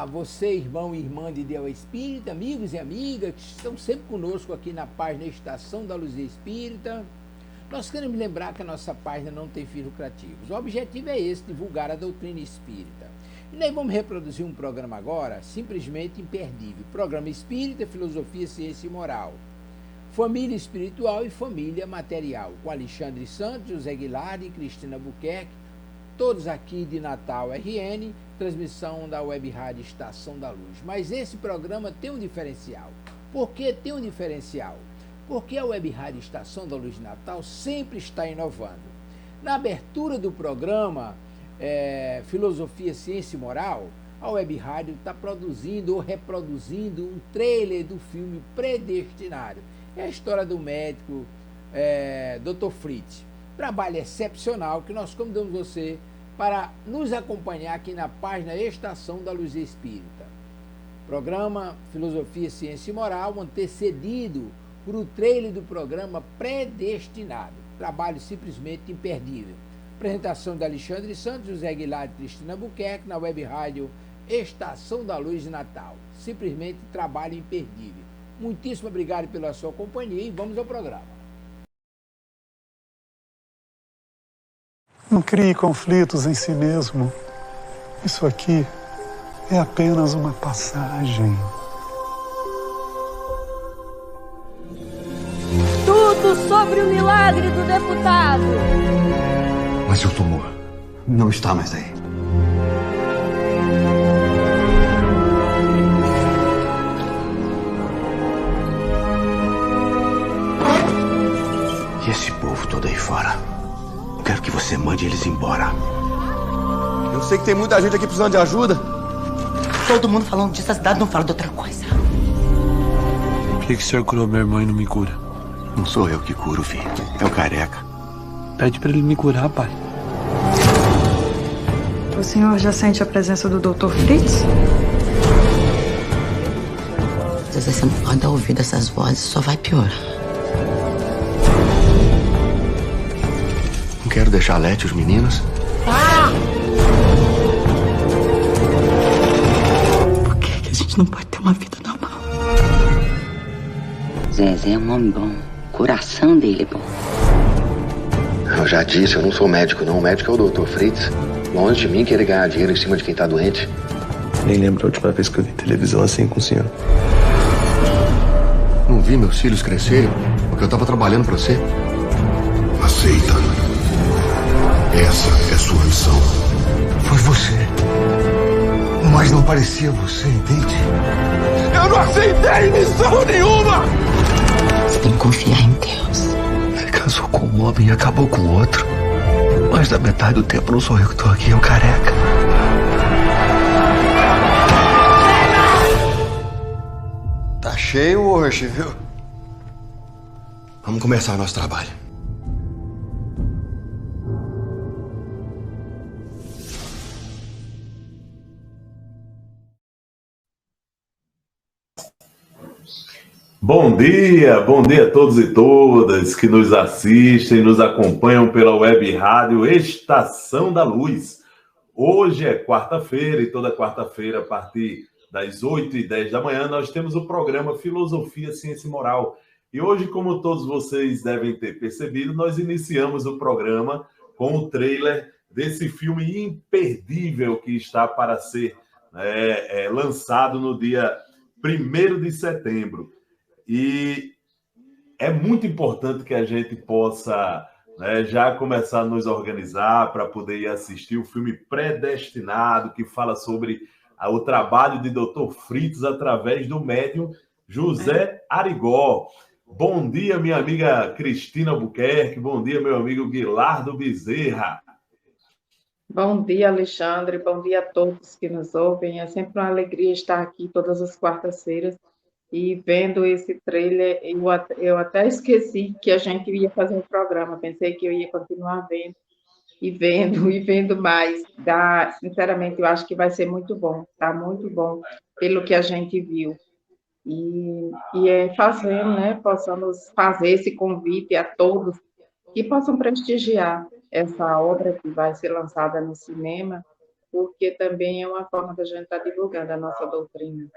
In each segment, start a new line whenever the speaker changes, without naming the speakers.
você, irmão e irmã de Deus Espírita, amigos e amigas que estão sempre conosco aqui na página Estação da Luz Espírita. Nós queremos lembrar que a nossa página não tem fins lucrativos. O objetivo é esse, divulgar a doutrina espírita. E nós vamos reproduzir um programa agora, simplesmente imperdível. Programa Espírita, Filosofia, Ciência e Moral. Família Espiritual e Família Material, com Alexandre Santos, José Aguilar e Cristina Buquerque, todos aqui de Natal RN, transmissão da Web Rádio Estação da Luz. Mas esse programa tem um diferencial. Por que tem um diferencial? Porque a Web Rádio Estação da Luz de Natal sempre está inovando. Na abertura do programa Filosofia, Ciência e Moral, a Web Rádio está produzindo ou reproduzindo um trailer do filme Predestinado. É a história do médico Dr. Fritz. Trabalho excepcional que nós convidamos você para nos acompanhar aqui na página Estação da Luz Espírita. Programa Filosofia, Ciência e Moral, antecedido por o trailer do programa Predestinado. Trabalho simplesmente imperdível. Apresentação de Alexandre Santos, José Aguilar e Cristina Buquerque na Web Rádio Estação da Luz de Natal. Simplesmente trabalho imperdível. Muitíssimo obrigado pela sua companhia e vamos ao programa.
Não crie conflitos em si mesmo. Isso aqui é apenas uma passagem.
Tudo sobre o milagre do deputado.
Mas o tumor não está mais aí. E esse povo todo aí fora? Quero que você mande eles embora.
Eu sei que tem muita gente aqui precisando de ajuda.
Todo mundo falando disso, a cidade não fala de outra coisa.
Por que o senhor curou meu irmão e não me cura?
Não sou eu que curo, filho. É o careca.
Pede pra ele me curar, pai.
O senhor já sente a presença do Dr. Fritz?
Se você não pode dar ouvido a essas vozes, só vai piorar.
Não quero deixar a Lete e os meninos.
Por que a gente não pode ter uma vida normal? Zezé é um homem bom. O coração dele é bom.
Eu já disse, eu não sou médico, não. O médico é o Dr. Fritz. Longe de mim querer ganhar dinheiro em cima de quem tá doente.
Nem lembro a última vez que eu vi televisão assim com o senhor.
Não vi meus filhos crescerem porque eu tava trabalhando pra você.
Aceita. Essa é sua missão.
Foi você. Mas não parecia você, entende?
Eu não aceitei missão nenhuma!
Você tem que confiar em Deus.
Você casou com um homem e acabou com o outro. Mais da metade do tempo não sou eu que tô aqui, é o careca.
Tá cheio hoje, viu?
Vamos começar nosso trabalho.
Bom dia a todos e todas que nos assistem, nos acompanham pela Web Rádio Estação da Luz. Hoje é quarta-feira e toda quarta-feira, a partir das 8h10 da manhã, nós temos o programa Filosofia, Ciência e Moral. E hoje, como todos vocês devem ter percebido, nós iniciamos o programa com o trailer desse filme imperdível que está para ser lançado no dia 1º de setembro. E é muito importante que a gente possa já começar a nos organizar para poder ir assistir o filme Predestinado, que fala sobre o trabalho de Dr. Fritz através do médium José Arigó. Bom dia, minha amiga Cristina Buquerque. Bom dia, meu amigo Guilardo Bezerra.
Bom dia, Alexandre. Bom dia a todos que nos ouvem. É sempre uma alegria estar aqui todas as quartas-feiras. E vendo esse trailer, eu até esqueci que a gente ia fazer um programa. Pensei que eu ia continuar vendo e vendo mais. Sinceramente, eu acho que vai ser muito bom. Está muito bom pelo que a gente viu. E fazendo, né? Possamos fazer esse convite a todos que possam prestigiar essa obra que vai ser lançada no cinema, porque também é uma forma da gente estar divulgando a nossa doutrina.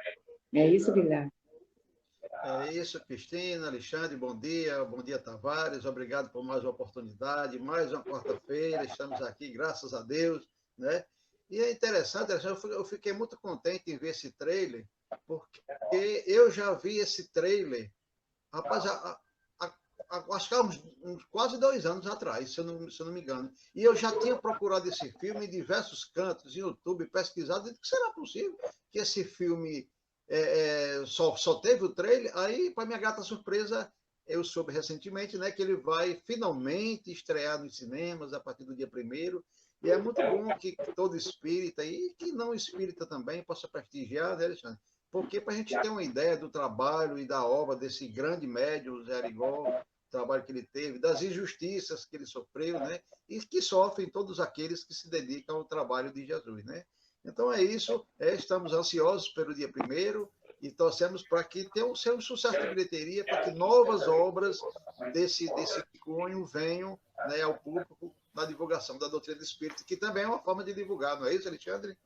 É isso, Guilherme?
É isso, Cristina, Alexandre, bom dia, Tavares, obrigado por mais uma oportunidade, mais uma quarta-feira, estamos aqui, graças a Deus, né? E é interessante, eu fiquei muito contente em ver esse trailer, porque eu já vi esse trailer, rapaz, acho que há quase 2 anos atrás, se eu não me engano, e eu já tinha procurado esse filme em diversos cantos, em YouTube, pesquisado, e será possível que esse filme só teve o trailer? Aí, para minha grata surpresa, eu soube recentemente, né, que ele vai finalmente estrear nos cinemas a partir do dia 1º, e é muito bom que todo espírita, e que não espírita também, possa prestigiar, né, Alexandre? Porque para a gente ter uma ideia do trabalho e da obra desse grande médium, Zé Arigó, o trabalho que ele teve, das injustiças que ele sofreu, né, e que sofrem todos aqueles que se dedicam ao trabalho de Jesus, né? Então é isso, estamos ansiosos pelo dia 1º e torcemos para que tenha um sucesso de bilheteria, para que novas obras desse cunho venham, né, ao público na divulgação da doutrina do Espírito, que também é uma forma de divulgar, não é isso, Alexandre?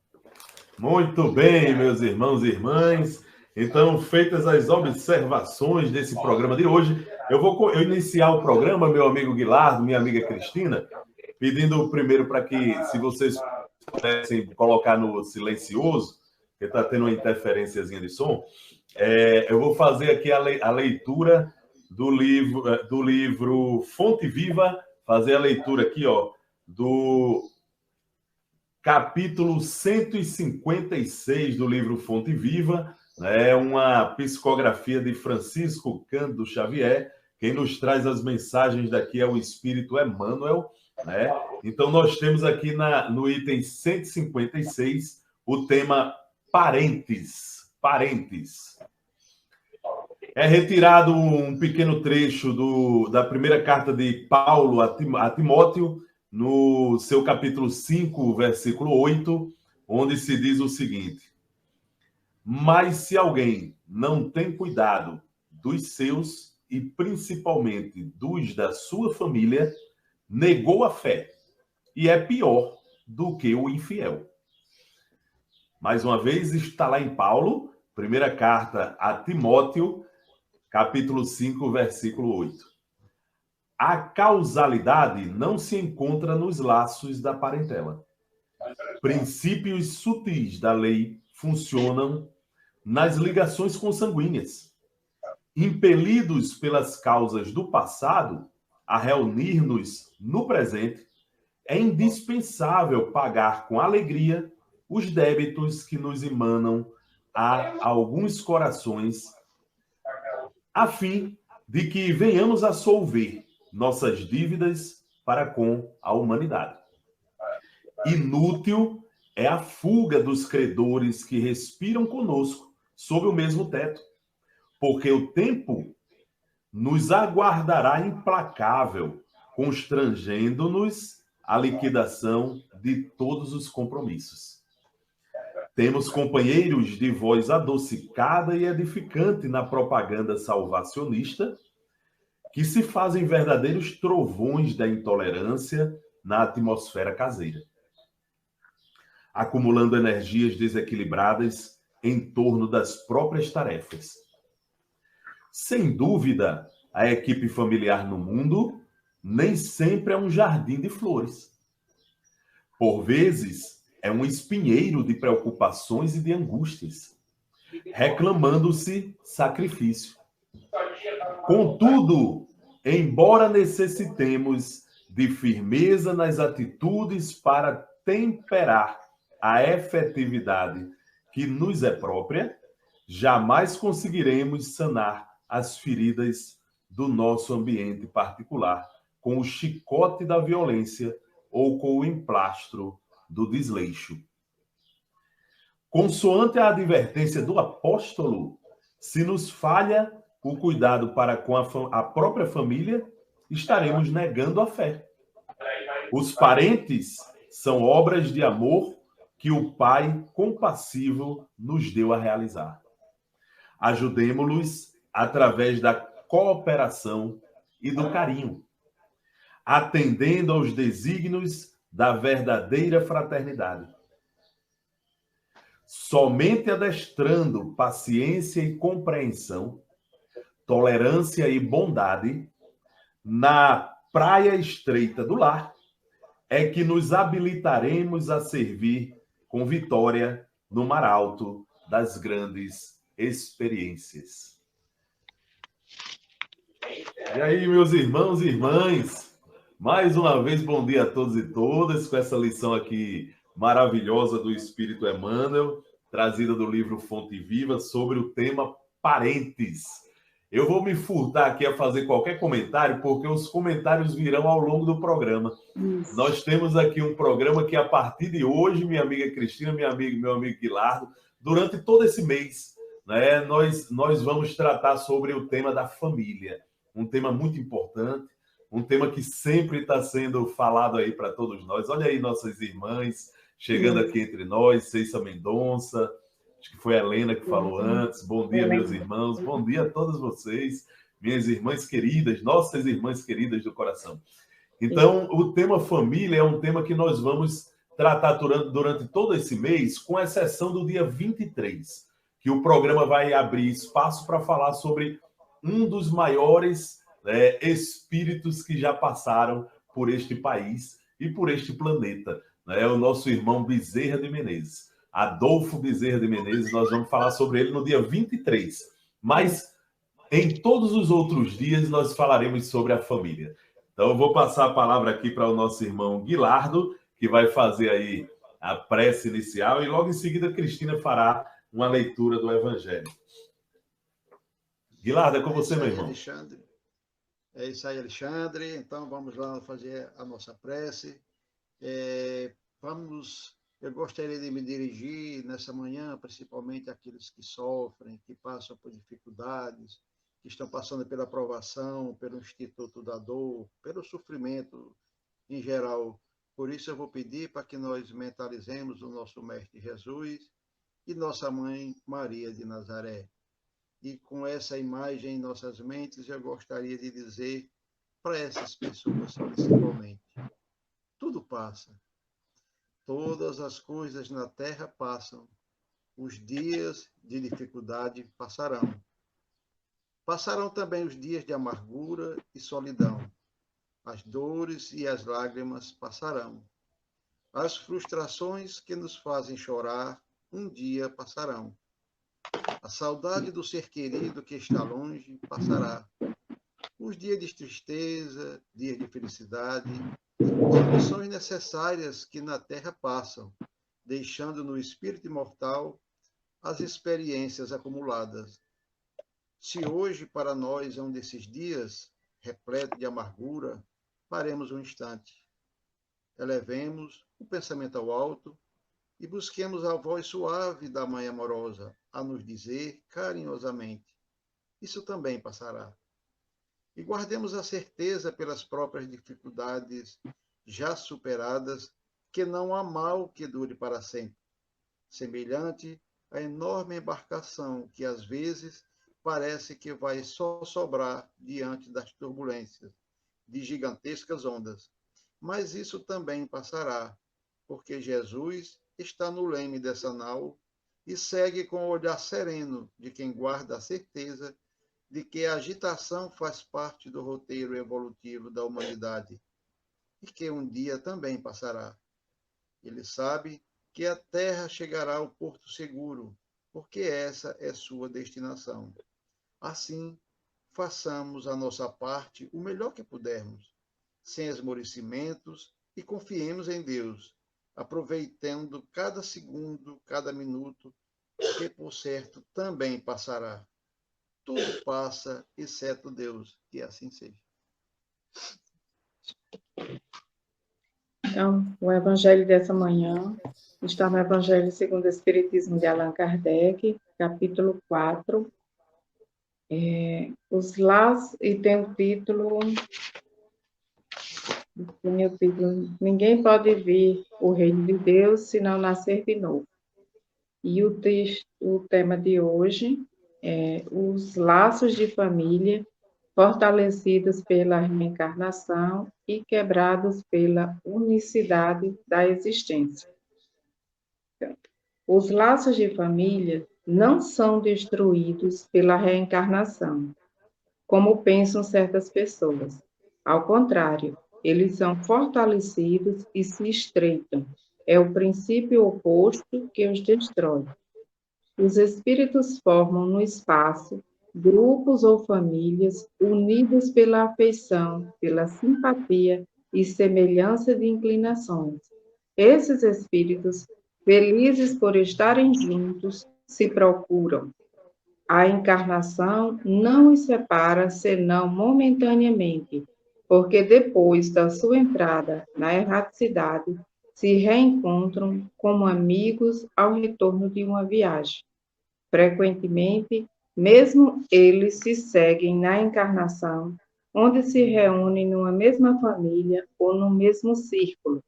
Muito bem, meus irmãos e irmãs. Então, feitas as observações desse programa de hoje, eu iniciar o programa, meu amigo Guilardo, minha amiga Cristina, pedindo primeiro para que, se vocês pudessem colocar no silencioso, que está tendo uma interferênciazinha de som, eu vou fazer aqui a leitura do livro Fonte Viva, fazer a leitura aqui, ó, do capítulo 156 do livro Fonte Viva, né, uma psicografia de Francisco Cândido Xavier. Quem nos traz as mensagens daqui é o Espírito Emmanuel, né? Então, nós temos aqui no item 156 o tema parentes. Parentes. É retirado um pequeno trecho da primeira carta de Paulo a Timóteo, no seu capítulo 5, versículo 8, onde se diz o seguinte: mas se alguém não tem cuidado dos seus, e principalmente dos da sua família, negou a fé, e é pior do que o infiel. Mais uma vez, está lá em Paulo, primeira carta a Timóteo, capítulo 5, versículo 8. A causalidade não se encontra nos laços da parentela. Princípios sutis da lei funcionam nas ligações consanguíneas. Impelidos pelas causas do passado a reunir-nos no presente, é indispensável pagar com alegria os débitos que nos emanam a alguns corações, a fim de que venhamos a solver nossas dívidas para com a humanidade. Inútil é a fuga dos credores que respiram conosco sob o mesmo teto, porque o tempo nos aguardará implacável, constrangendo-nos à liquidação de todos os compromissos. Temos companheiros de voz adocicada e edificante na propaganda salvacionista, que se fazem verdadeiros trovões da intolerância na atmosfera caseira, acumulando energias desequilibradas em torno das próprias tarefas. Sem dúvida, a equipe familiar no mundo nem sempre é um jardim de flores. Por vezes, é um espinheiro de preocupações e de angústias, reclamando-se sacrifício. Contudo, embora necessitemos de firmeza nas atitudes para temperar a efetividade que nos é própria, jamais conseguiremos sanar as feridas do nosso ambiente particular com o chicote da violência ou com o emplastro do desleixo. Consoante a advertência do apóstolo, se nos falha o cuidado para com a própria família, estaremos negando a fé. Os parentes são obras de amor que o Pai compassivo nos deu a realizar. Ajudemo-los através da cooperação e do carinho, atendendo aos desígnios da verdadeira fraternidade, somente adestrando paciência e compreensão, tolerância e bondade, na praia estreita do lar, é que nos habilitaremos a servir com vitória no mar alto das grandes experiências. E aí, meus irmãos e irmãs, mais uma vez, bom dia a todos e todas, com essa lição aqui maravilhosa do Espírito Emmanuel, trazida do livro Fonte Viva, sobre o tema parentes. Eu vou me furtar aqui a fazer qualquer comentário, porque os comentários virão ao longo do programa. Isso. Nós temos aqui um programa que, a partir de hoje, minha amiga Cristina, meu amigo Guilardo, durante todo esse mês, né, nós vamos tratar sobre o tema da família. Um tema muito importante, um tema que sempre está sendo falado aí para todos nós. Olha aí nossas irmãs chegando aqui entre nós, Ceissa Mendonça, acho que foi a Helena que falou antes. Bom dia, meus irmãos. Bom dia a todos vocês, minhas irmãs queridas, nossas irmãs queridas do coração. Então, o tema família é um tema que nós vamos tratar durante todo esse mês, com exceção do dia 23, que o programa vai abrir espaço para falar sobre um dos maiores espíritos que já passaram por este país e por este planeta, né? O nosso irmão Bezerra de Menezes. Adolfo Bezerra de Menezes, nós vamos falar sobre ele no dia 23. Mas em todos os outros dias nós falaremos sobre a família. Então eu vou passar a palavra aqui para o nosso irmão Guilardo, que vai fazer aí a prece inicial, e logo em seguida a Cristina fará uma leitura do Evangelho. Guilardo, é com você, meu irmão.
Alexandre. É isso aí, Alexandre. Então vamos lá fazer a nossa prece. Eu gostaria de me dirigir nessa manhã, principalmente àqueles que sofrem, que passam por dificuldades, que estão passando pela provação, pelo Instituto da Dor, pelo sofrimento em geral. Por isso eu vou pedir para que nós mentalizemos o nosso Mestre Jesus e nossa Mãe Maria de Nazaré. E com essa imagem em nossas mentes, eu gostaria de dizer para essas pessoas, principalmente, tudo passa. Todas as coisas na terra passam. Os dias de dificuldade passarão. Passarão também os dias de amargura e solidão. As dores e as lágrimas passarão. As frustrações que nos fazem chorar um dia passarão. A saudade do ser querido que está longe passará. Os dias de tristeza, dias de felicidade, emoções necessárias que na terra passam, deixando no espírito imortal as experiências acumuladas. Se hoje para nós é um desses dias repleto de amargura, paremos um instante. Elevemos o pensamento ao alto e busquemos a voz suave da Mãe amorosa a nos dizer carinhosamente: isso também passará. E guardemos a certeza pelas próprias dificuldades já superadas que não há mal que dure para sempre, semelhante à enorme embarcação que às vezes parece que vai só sobrar diante das turbulências de gigantescas ondas. Mas isso também passará, porque Jesus está no leme dessa nau e segue com o olhar sereno de quem guarda a certeza de que a agitação faz parte do roteiro evolutivo da humanidade e que um dia também passará. Ele sabe que a Terra chegará ao porto seguro, porque essa é sua destinação. Assim, façamos a nossa parte o melhor que pudermos, sem esmorecimentos, e confiemos em Deus, aproveitando cada segundo, cada minuto, que, por certo, também passará. Tudo passa, exceto Deus, que assim seja.
Então, o Evangelho dessa manhã está no Evangelho segundo o Espiritismo de Allan Kardec, capítulo 4. Os laços, e tem o título, Ninguém pode vir o reino de Deus se não nascer de novo. E o tema de hoje é os laços de família fortalecidos pela reencarnação e quebrados pela unicidade da existência. Então, Os laços de família não são destruídos pela reencarnação, como pensam certas pessoas. Ao contrário, eles são fortalecidos e se estreitam. É o princípio oposto que os destrói. Os espíritos formam no espaço grupos ou famílias unidos pela afeição, pela simpatia e semelhança de inclinações. Esses espíritos, felizes por estarem juntos, se procuram. A encarnação não os separa senão momentaneamente, porque depois da sua entrada na erraticidade, se reencontram como amigos ao retorno de uma viagem. Frequentemente, mesmo eles se seguem na encarnação, onde se reúnem numa mesma família ou no mesmo círculo,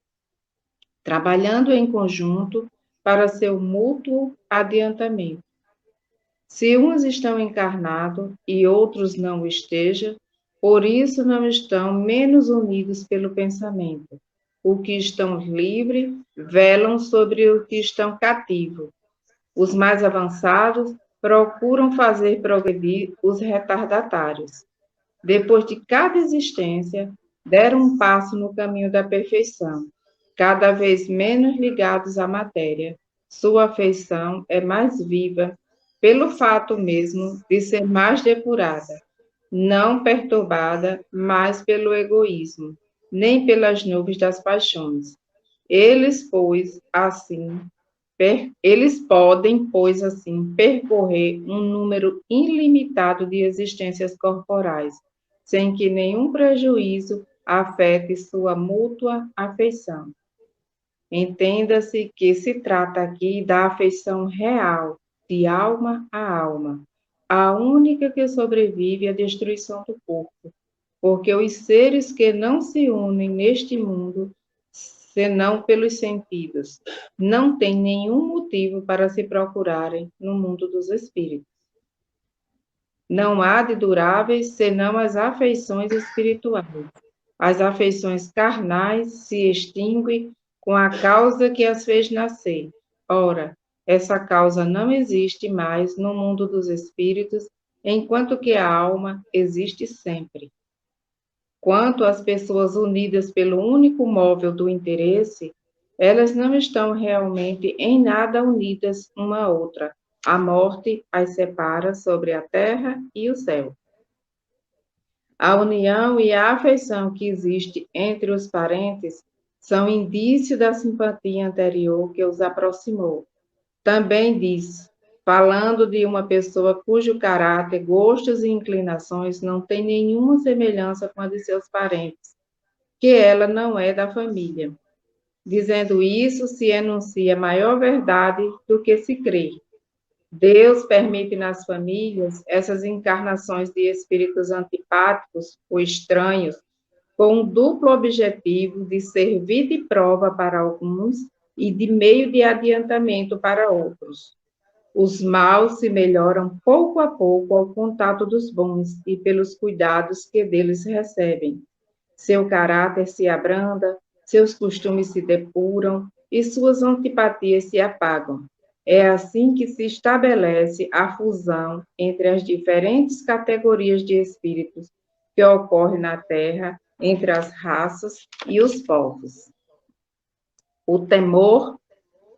trabalhando em conjunto para seu mútuo adiantamento. Se uns estão encarnados e outros não estejam, por isso não estão menos unidos pelo pensamento. O que estão livres velam sobre o que estão cativos. Os mais avançados procuram fazer progredir os retardatários. Depois de cada existência, deram um passo no caminho da perfeição, cada vez menos ligados à matéria. Sua afeição é mais viva pelo fato mesmo de ser mais depurada, não perturbada mais pelo egoísmo, nem pelas nuvens das paixões. Eles podem, pois assim, percorrer um número ilimitado de existências corporais, sem que nenhum prejuízo afete sua mútua afeição. Entenda-se que se trata aqui da afeição real, de alma a alma, a única que sobrevive à destruição do corpo, porque os seres que não se unem neste mundo, senão pelos sentidos, não têm nenhum motivo para se procurarem no mundo dos espíritos. Não há de duráveis senão as afeições espirituais. As afeições carnais se extinguem com a causa que as fez nascer. Ora, essa causa não existe mais no mundo dos espíritos, enquanto que a alma existe sempre. Quanto às pessoas unidas pelo único móvel do interesse, elas não estão realmente em nada unidas uma à outra. A morte as separa sobre a terra e o céu. A união e a afeição que existe entre os parentes são indício da simpatia anterior que os aproximou. Também diz, falando de uma pessoa cujo caráter, gostos e inclinações não têm nenhuma semelhança com a de seus parentes, que ela não é da família. Dizendo isso, se enuncia maior verdade do que se crê. Deus permite nas famílias essas encarnações de espíritos antipáticos ou estranhos, com um duplo objetivo de servir de prova para alguns e de meio de adiantamento para outros. Os maus se melhoram pouco a pouco ao contato dos bons e pelos cuidados que deles recebem. Seu caráter se abranda, seus costumes se depuram e suas antipatias se apagam. É assim que se estabelece a fusão entre as diferentes categorias de espíritos que ocorre na Terra, entre as raças e os povos. O temor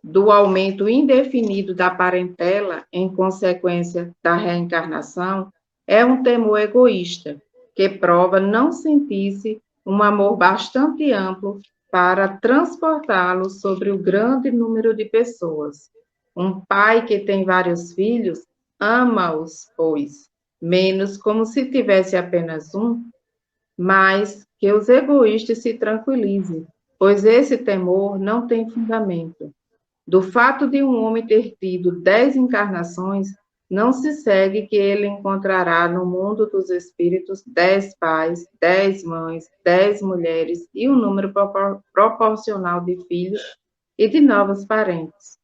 do aumento indefinido da parentela em consequência da reencarnação é um temor egoísta, que prova não sentir-se um amor bastante amplo para transportá-lo sobre o grande número de pessoas. Um pai que tem vários filhos ama-os, pois, menos como se tivesse apenas um, mas que os egoístas se tranquilizem, pois esse temor não tem fundamento. Do fato de um homem ter tido 10 encarnações, não se segue que ele encontrará no mundo dos espíritos 10 pais, 10 mães, 10 mulheres e um número proporcional de filhos e de novos parentes.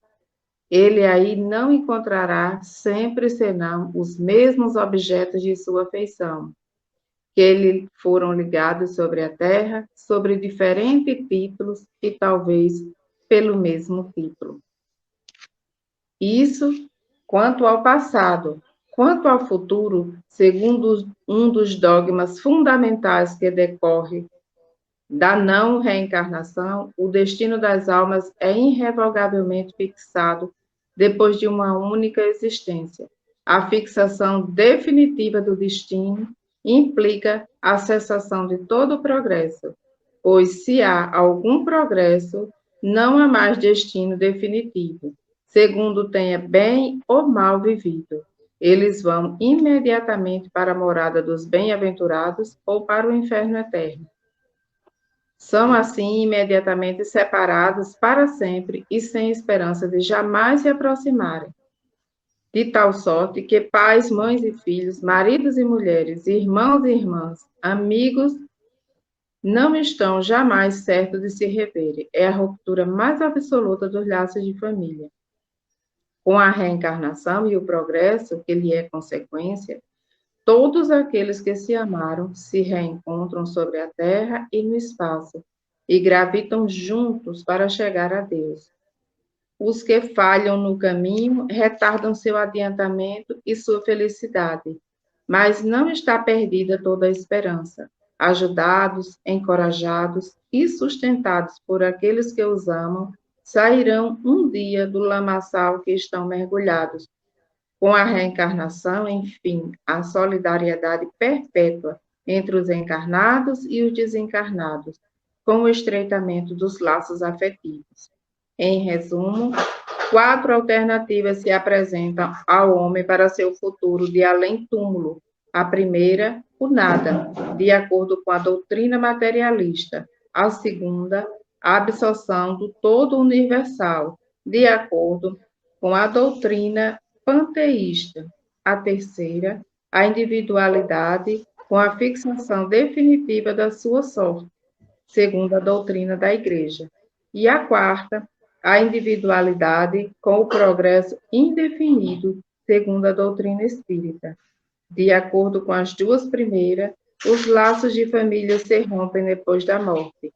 Ele aí não encontrará sempre senão os mesmos objetos de sua afeição, que lhe foram ligados sobre a terra, sobre diferentes títulos e talvez pelo mesmo título. Isso quanto ao passado. Quanto ao futuro, segundo um dos dogmas fundamentais que decorre da não reencarnação, o destino das almas é irrevogavelmente fixado depois de uma única existência. A fixação definitiva do destino implica a cessação de todo o progresso, pois se há algum progresso, não há mais destino definitivo, segundo tenha bem ou mal vivido. Eles vão imediatamente para a morada dos bem-aventurados ou para o inferno eterno. São, assim, imediatamente separados para sempre e sem esperança de jamais se aproximarem. De tal sorte que pais, mães e filhos, maridos e mulheres, irmãos e irmãs, amigos, não estão jamais certos de se reverem. É a ruptura mais absoluta dos laços de família. Com a reencarnação e o progresso que lhe é consequência, todos aqueles que se amaram se reencontram sobre a terra e no espaço, e gravitam juntos para chegar a Deus. Os que falham no caminho retardam seu adiantamento e sua felicidade, mas não está perdida toda a esperança. Ajudados, encorajados e sustentados por aqueles que os amam, sairão um dia do lamaçal que estão mergulhados. Com a reencarnação, enfim, a solidariedade perpétua entre os encarnados e os desencarnados, com o estreitamento dos laços afetivos. Em resumo, 4 alternativas se apresentam ao homem para seu futuro de além-túmulo. A primeira, o nada, de acordo com a doutrina materialista. A segunda, a absorção do todo universal, de acordo com a doutrina panteísta. A terceira, a individualidade, com a fixação definitiva da sua sorte, segundo a doutrina da Igreja. E a quarta, a individualidade, com o progresso indefinido, segundo a doutrina espírita. De acordo com as duas primeiras, os laços de família se rompem depois da morte,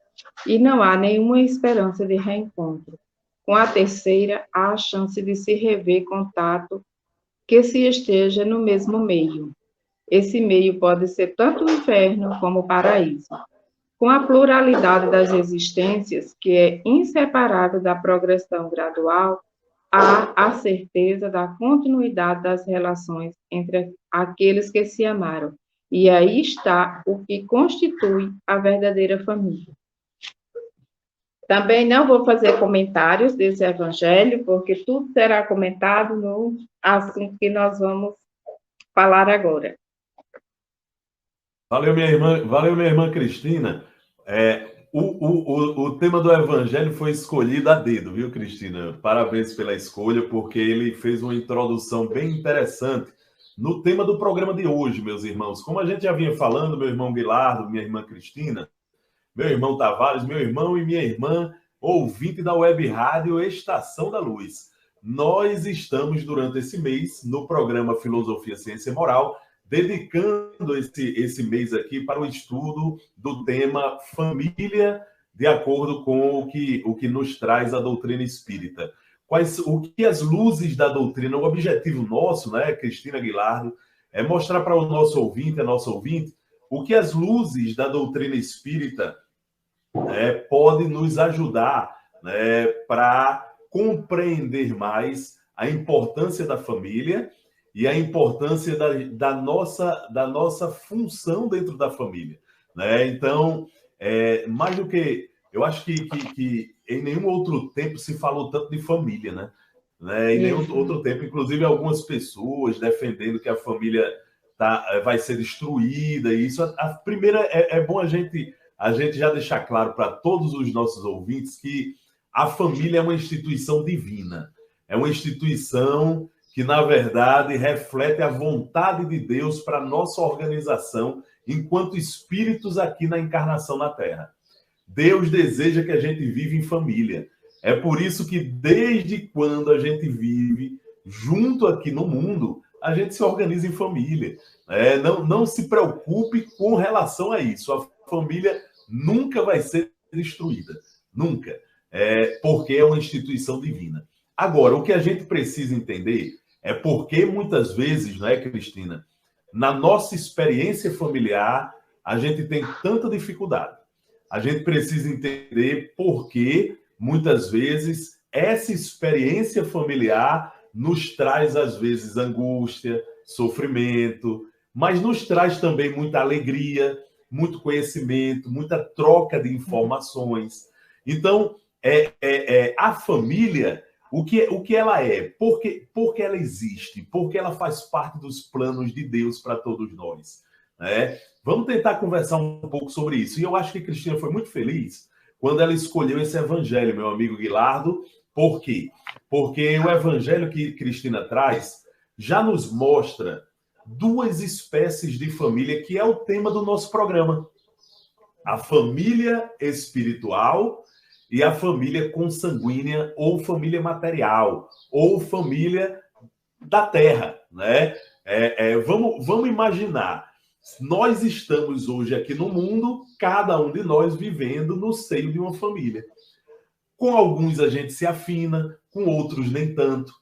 e não há nenhuma esperança de reencontro. Com a terceira, há a chance de se rever contato que se esteja no mesmo meio. Esse meio pode ser tanto o inferno como o paraíso. Com a pluralidade das existências, que é inseparável da progressão gradual, há a certeza da continuidade das relações entre aqueles que se amaram. E aí está o que constitui a verdadeira família. Também não vou fazer comentários desse evangelho, porque tudo será comentado no assunto que nós vamos falar agora.
Valeu, minha irmã Cristina. O tema do evangelho foi escolhido a dedo, viu, Cristina? Parabéns pela escolha, porque ele fez uma introdução bem interessante no tema do programa de hoje, meus irmãos. Como a gente já vinha falando, meu irmão Guilardo, minha irmã Cristina, meu irmão Tavares, meu irmão e minha irmã, ouvinte da Web Rádio Estação da Luz. Nós estamos, durante esse mês, no programa Filosofia, Ciência e Moral, dedicando esse mês aqui para o estudo do tema família, de acordo com o que nos traz a doutrina espírita. O que as luzes da doutrina, o objetivo nosso, né, Cristina Guilardo, é mostrar para o nosso ouvinte, a nossa ouvinte, o que as luzes da doutrina espírita podem nos ajudar, né, para compreender mais a importância da família e a importância da nossa função dentro da família, né? Então, mais do que... Eu acho que em nenhum outro tempo se falou tanto de família, né? Em nenhum outro tempo, inclusive algumas pessoas defendendo que a família vai ser destruída. E isso, a primeira, é bom a gente já deixar claro para todos os nossos ouvintes que a família é uma instituição divina. É uma instituição que, na verdade, reflete a vontade de Deus para a nossa organização enquanto espíritos aqui na encarnação na Terra. Deus deseja que a gente viva em família. É por isso que, desde quando a gente vive junto aqui no mundo, a gente se organiza em família. Não se preocupe com relação a isso. A família nunca vai ser destruída. Nunca. Porque é uma instituição divina. Agora, o que a gente precisa entender é porque muitas vezes, não é, Cristina, na nossa experiência familiar, a gente tem tanta dificuldade. A gente precisa entender por que, muitas vezes, essa experiência familiar nos traz, às vezes, angústia, sofrimento, mas nos traz também muita alegria, muito conhecimento, muita troca de informações. Então, a família, o que ela é? Porque ela existe, porque ela faz parte dos planos de Deus para todos nós. Né? Vamos tentar conversar um pouco sobre isso. E eu acho que a Cristina foi muito feliz quando ela escolheu esse evangelho, meu amigo Guilardo. Por quê? Porque o evangelho que Cristina traz já nos mostra duas espécies de família, que é o tema do nosso programa. A família espiritual e a família consanguínea, ou família material, ou família da terra. Né? Vamos imaginar, nós estamos hoje aqui no mundo, cada um de nós vivendo no seio de uma família. Com alguns a gente se afina, com outros nem tanto.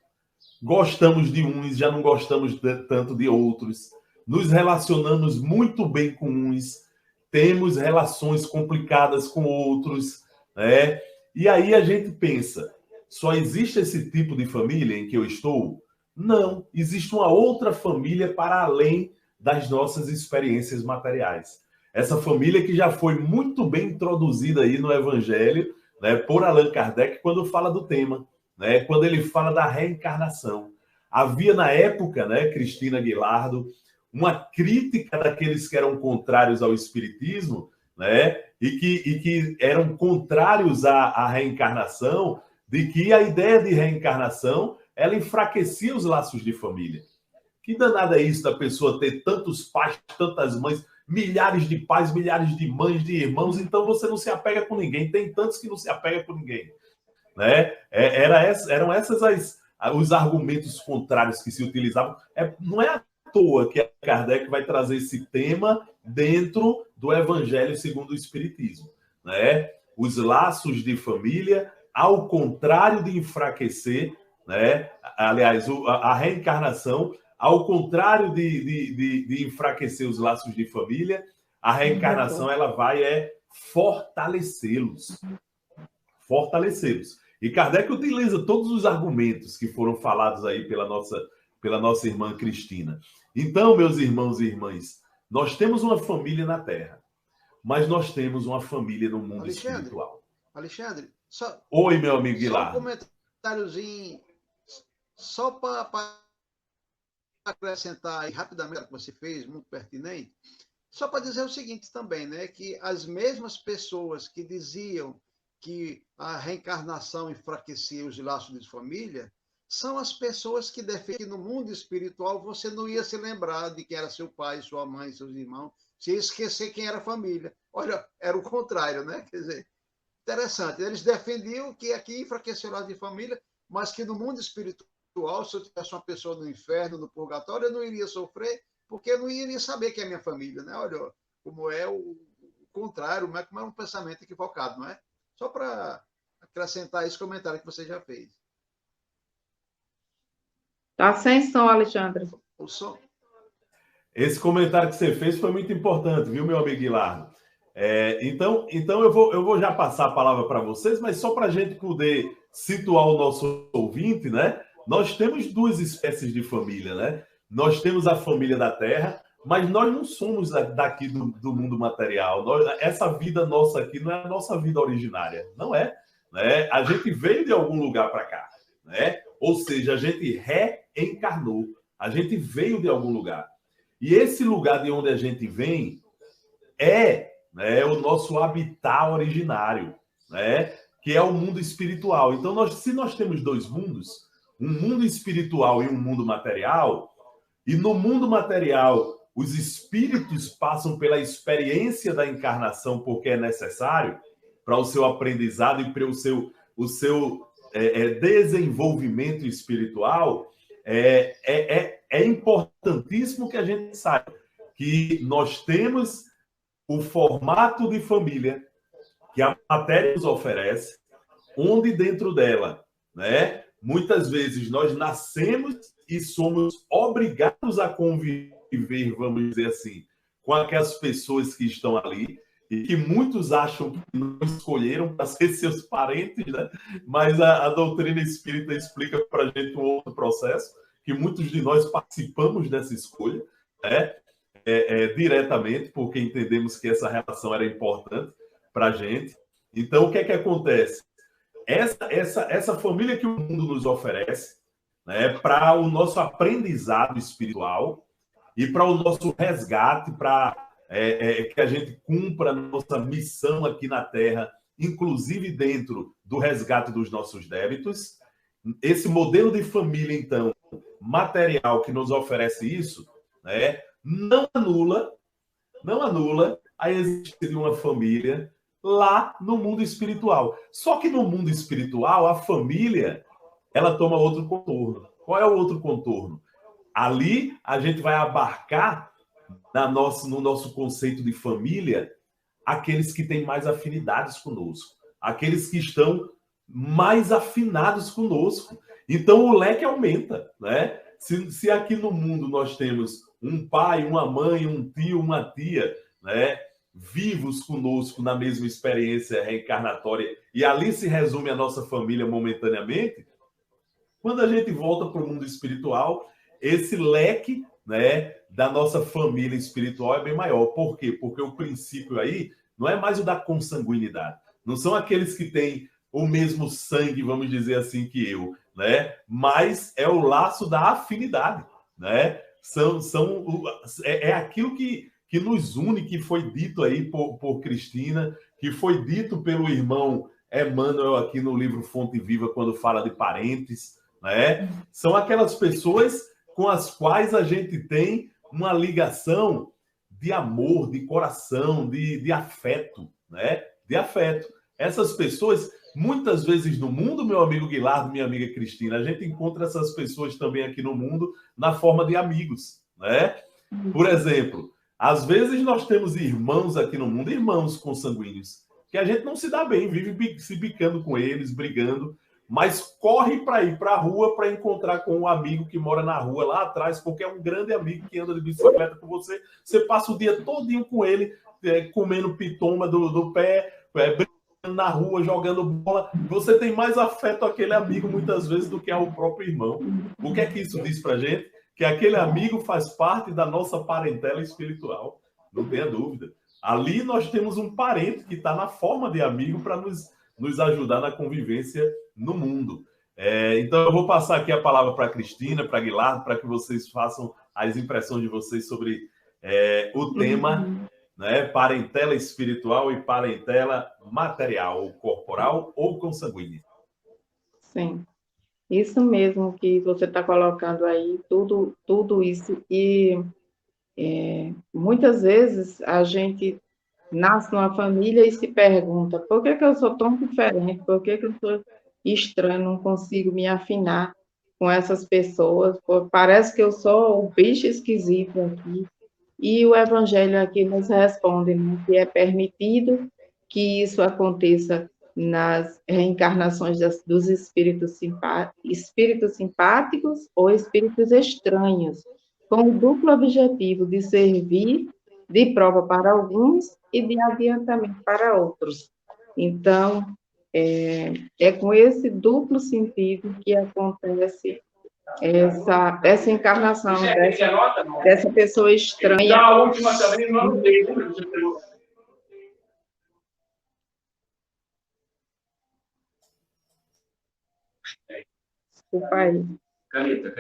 Gostamos de uns, já não gostamos tanto de outros. Nos relacionamos muito bem com uns, temos relações complicadas com outros, né? E aí a gente pensa, só existe esse tipo de família em que eu estou? Não, existe uma outra família para além das nossas experiências materiais. Essa família que já foi muito bem introduzida aí no Evangelho, né, por Allan Kardec, quando fala do tema, né, quando ele fala da reencarnação. Havia na época, né, Cristina Guilardo, uma crítica daqueles que eram contrários ao espiritismo, né, e que eram contrários à reencarnação, de que a ideia de reencarnação ela enfraquecia os laços de família. Que danada é isso da pessoa ter tantos pais, tantas mães, milhares de pais, milhares de mães, de irmãos, então você não se apega com ninguém. Tem tantos que não se apega com ninguém. Né? Eram esses os argumentos contrários que se utilizavam. Não é à toa que Kardec vai trazer esse tema dentro do Evangelho segundo o Espiritismo. Né? Os laços de família, ao contrário de enfraquecer, né? Aliás, a reencarnação, ao contrário de enfraquecer os laços de família, a reencarnação ela vai fortalecê-los. Fortalecê-los. E Kardec utiliza todos os argumentos que foram falados aí pela nossa irmã Cristina. Então, meus irmãos e irmãs, nós temos uma família na Terra, mas nós temos uma família no mundo espiritual.
Alexandre,
oi, meu amigo Guilar.
Só um comentáriozinho, só para acrescentar aí rapidamente o que você fez, muito pertinente, só para dizer o seguinte também, né, que as mesmas pessoas que diziam que a reencarnação enfraquecia os laços de família, são as pessoas que defendem que no mundo espiritual você não ia se lembrar de quem era seu pai, sua mãe, seus irmãos, você ia esquecer quem era a família. Olha, era o contrário, né? Quer dizer, interessante. Eles defendiam que aqui enfraqueceu o laço de família, mas que no mundo espiritual, se eu tivesse uma pessoa no inferno, no purgatório, eu não iria sofrer, porque eu não iria saber quem é minha família, né? Olha, como é o contrário, como é um pensamento equivocado, não é? Só para acrescentar esse comentário que você já fez.
Tá sem som, Alexandre.
O som.
Esse comentário que você fez foi muito importante, viu, meu amigo Guilardo? Então eu vou já passar a palavra para vocês, mas só para a gente poder situar o nosso ouvinte, né? Nós temos duas espécies de família, né? Nós temos a família da Terra, mas nós não somos daqui do mundo material. Essa vida nossa aqui não é a nossa vida originária, não é? Né? A gente veio de algum lugar para cá, né? Ou seja, a gente reencarnou, a gente veio de algum lugar. E esse lugar de onde a gente vem né, o nosso habitat originário, né? Que é o mundo espiritual. Então, se nós temos dois mundos, um mundo espiritual e um mundo material, e no mundo material os espíritos passam pela experiência da encarnação porque é necessário para o seu aprendizado e para o seu desenvolvimento espiritual, é importantíssimo que a gente saiba que nós temos o formato de família que a matéria nos oferece, onde dentro dela, né, Muitas vezes nós nascemos e somos obrigados a conviver, vamos dizer assim, com aquelas pessoas que estão ali e que muitos acham que não escolheram para ser seus parentes, né? Mas a doutrina espírita explica para a gente um outro processo, que muitos de nós participamos dessa escolha, né? Diretamente, porque entendemos que essa relação era importante para a gente. Então, o que é que acontece? Essa família que o mundo nos oferece, né, para o nosso aprendizado espiritual e para o nosso resgate, para que a gente cumpra a nossa missão aqui na Terra, inclusive dentro do resgate dos nossos débitos. Esse modelo de família, então, material que nos oferece isso, né, não anula a existência de uma família lá no mundo espiritual. Só que no mundo espiritual, a família, ela toma outro contorno. Qual é o outro contorno? Ali, a gente vai abarcar no nosso conceito de família aqueles que têm mais afinidades conosco, aqueles que estão mais afinados conosco. Então, o leque aumenta, né? Se aqui no mundo nós temos um pai, uma mãe, um tio, uma tia, né, vivos conosco na mesma experiência reencarnatória, e ali se resume a nossa família momentaneamente, quando a gente volta para o mundo espiritual, esse leque, né, da nossa família espiritual é bem maior. Por quê? Porque o princípio aí não é mais o da consanguinidade. Não são aqueles que têm o mesmo sangue, vamos dizer assim, que eu, né? Mas é o laço da afinidade, né? É aquilo que nos une, que foi dito aí por Cristina, que foi dito pelo irmão Emmanuel aqui no livro Fonte Viva, quando fala de parentes, né? São aquelas pessoas com as quais a gente tem uma ligação de amor, de coração, de afeto, né? De afeto. Essas pessoas, muitas vezes no mundo, meu amigo Guilardo, minha amiga Cristina, a gente encontra essas pessoas também aqui no mundo na forma de amigos, né? Por exemplo, às vezes nós temos irmãos aqui no mundo, irmãos consanguíneos, que a gente não se dá bem, vive se bicando com eles, brigando, mas corre para ir para a rua para encontrar com um amigo que mora na rua lá atrás, porque é um grande amigo que anda de bicicleta com você. Você passa o dia todinho com ele, comendo pitoma do pé, brincando na rua, jogando bola. Você tem mais afeto àquele amigo muitas vezes do que ao próprio irmão. O que é que isso diz para a gente? Que aquele amigo faz parte da nossa parentela espiritual. Não tenha dúvida. Ali nós temos um parente que está na forma de amigo para nos ajudar na convivência no mundo. Então, eu vou passar aqui a palavra para a Cristina, para a Guilardo, para que vocês façam as impressões de vocês sobre o tema, né, parentela espiritual e parentela material, corporal ou consanguínea.
Sim, isso mesmo que você está colocando aí, tudo isso. E muitas vezes a gente nasce numa família e se pergunta, por que eu sou tão diferente? Por que eu sou estranho, não consigo me afinar com essas pessoas? Parece que eu sou o bicho esquisito aqui. E o Evangelho aqui nos responde, né, que é permitido que isso aconteça nas reencarnações dos espíritos simpáticos ou espíritos estranhos, com o duplo objetivo de servir de prova para alguns e de adiantamento para outros. Então, é com esse duplo sentido que acontece essa encarnação dessa pessoa estranha.
A última também não tem.
Desculpa aí.
Caneta.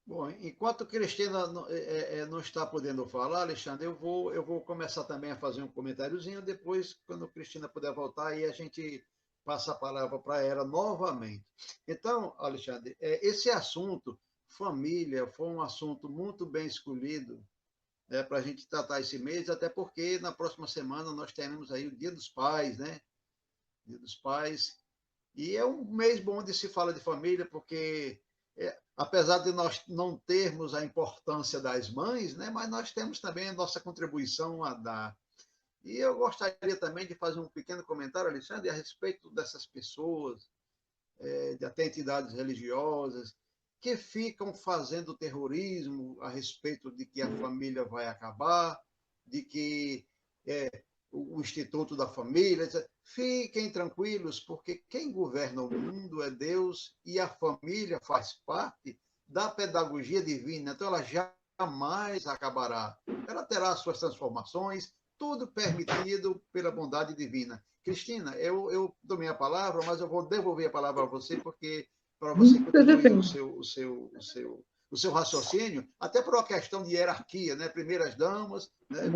Bom, enquanto Cristina não está podendo falar, Alexandre, eu vou começar também a fazer um comentáriozinho, depois, quando Cristina puder voltar, aí a gente passa a palavra para ela novamente. Então, Alexandre, esse assunto, família, foi um assunto muito bem escolhido, né, para a gente tratar esse mês, até porque na próxima semana nós teremos aí o Dia dos Pais, né? Dia dos Pais. E é um mês bom de se falar de família, porque apesar de nós não termos a importância das mães, né, mas nós temos também a nossa contribuição a dar. E eu gostaria também de fazer um pequeno comentário, Alexandre, a respeito dessas pessoas, de até entidades religiosas, que ficam fazendo terrorismo a respeito de que a família vai acabar, de que o Instituto da Família, etc. Fiquem tranquilos, porque quem governa o mundo é Deus e a família faz parte da pedagogia divina, então ela jamais acabará. Ela terá suas transformações, tudo permitido pela bondade divina. Cristina, eu tomei a palavra, mas eu vou devolver a palavra a você, porque para você continuar o seu raciocínio, até por uma questão de hierarquia, né? Primeiras damas, né?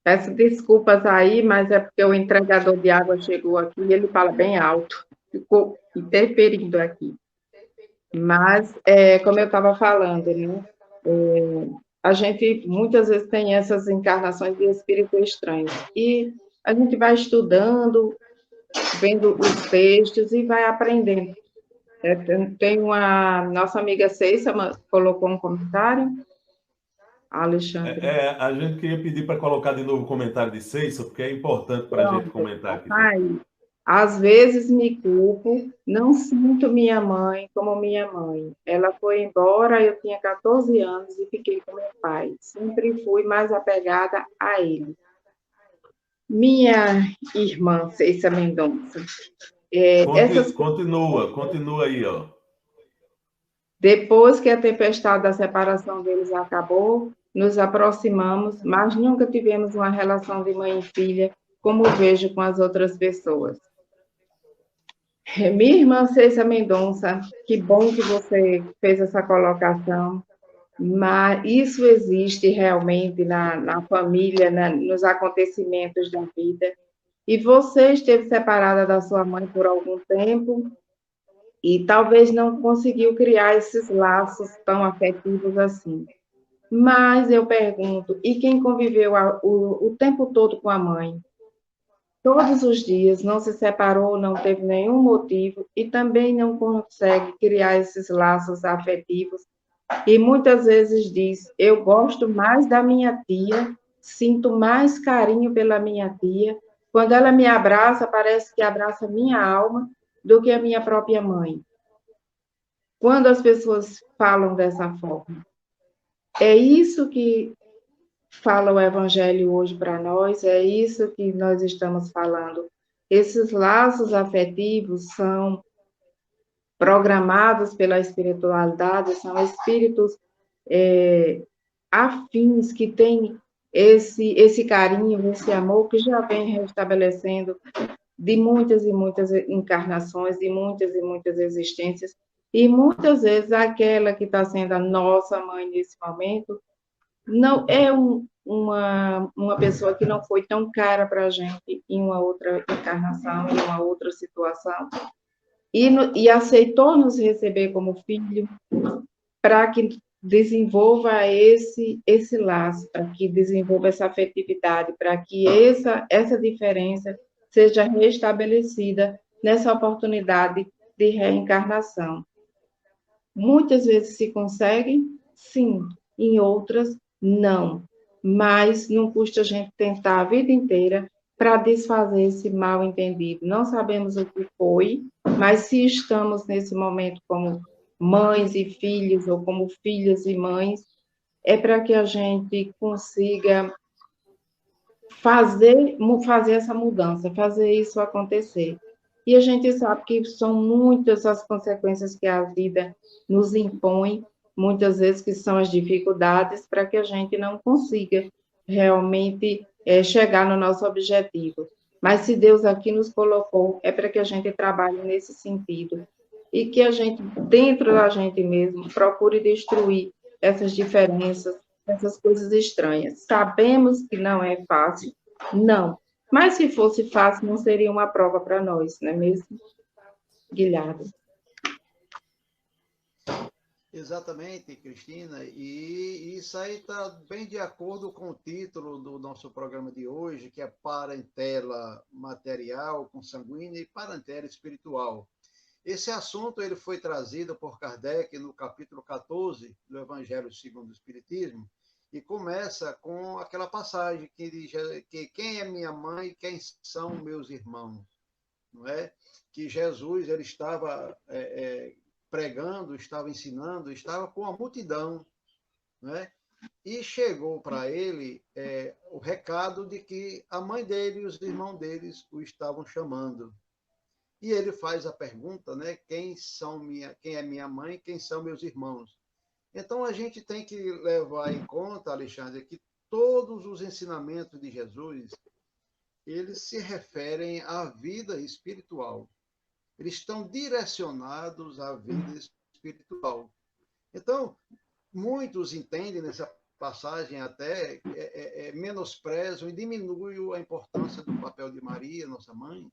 Peço desculpas aí, mas é porque o entregador de água chegou aqui e ele fala bem alto, ficou interferindo aqui. Mas, como eu estava falando, né? A gente muitas vezes tem essas encarnações de espíritos estranhos. E a gente vai estudando, vendo os textos e vai aprendendo. Tem uma nossa amiga Ceissa colocou um comentário. Alexandre.
A gente queria pedir para colocar de novo o comentário de Ceissa, porque é importante para a gente comentar aqui.
Pai, às vezes me culpo, não sinto minha mãe como minha mãe. Ela foi embora, eu tinha 14 anos e fiquei com meu pai. Sempre fui mais apegada a ele. Minha irmã, Ceissa Mendonça.
Continua aí, ó.
Depois que a tempestade da separação deles acabou, nos aproximamos, mas nunca tivemos uma relação de mãe e filha, como vejo com as outras pessoas. Minha irmã Ceissa Mendonça, que bom que você fez essa colocação, mas isso existe realmente na família, nos acontecimentos da vida. E você esteve separada da sua mãe por algum tempo e talvez não conseguiu criar esses laços tão afetivos assim. Mas eu pergunto, e quem conviveu o tempo todo com a mãe? Todos os dias, não se separou, não teve nenhum motivo e também não consegue criar esses laços afetivos. E muitas vezes diz, eu gosto mais da minha tia, sinto mais carinho pela minha tia. Quando ela me abraça, parece que abraça minha alma do que a minha própria mãe. Quando as pessoas falam dessa forma, é isso que fala o Evangelho hoje para nós, é isso que nós estamos falando. Esses laços afetivos são programados pela espiritualidade, são espíritos afins que têm esse carinho, esse amor que já vem restabelecendo de muitas e muitas encarnações, de muitas e muitas existências, e muitas vezes aquela que está sendo a nossa mãe nesse momento não é uma pessoa que não foi tão cara para a gente em uma outra encarnação, em uma outra situação, e aceitou nos receber como filho para que desenvolva esse laço, para que desenvolva essa afetividade, para que essa diferença seja restabelecida nessa oportunidade de reencarnação. Muitas vezes se consegue, sim, em outras, não. Mas não custa a gente tentar a vida inteira para desfazer esse mal entendido. Não sabemos o que foi, mas se estamos nesse momento como mães e filhos, ou como filhas e mães, é para que a gente consiga fazer essa mudança, fazer isso acontecer. E a gente sabe que são muitas as consequências que a vida nos impõe, muitas vezes que são as dificuldades para que a gente não consiga realmente chegar no nosso objetivo. Mas se Deus aqui nos colocou, é para que a gente trabalhe nesse sentido e que a gente, dentro da gente mesmo, procure destruir essas diferenças, essas coisas estranhas. Sabemos que não é fácil, não. Mas se fosse fácil, não seria uma prova para nós, não é mesmo, Guilherme?
Exatamente, Cristina, e isso aí está bem de acordo com o título do nosso programa de hoje, que é Parentela Material, Consanguínea e Parentela Espiritual. Esse assunto ele foi trazido por Kardec no capítulo 14 do Evangelho segundo o Espiritismo, E começa com aquela passagem que diz que quem é minha mãe e quem são meus irmãos, não é? Que Jesus ele estava pregando, estava ensinando, estava com a multidão, não é? E chegou para ele o recado de que a mãe dele e os irmãos deles o estavam chamando. E ele faz a pergunta, né? Quem é minha mãe, quem são meus irmãos? Então a gente tem que levar em conta, Alexandre, que todos os ensinamentos de Jesus, eles se referem à vida espiritual. Eles estão direcionados à vida espiritual. Então, muitos entendem nessa passagem até menosprezam e diminuem a importância do papel de Maria, nossa mãe,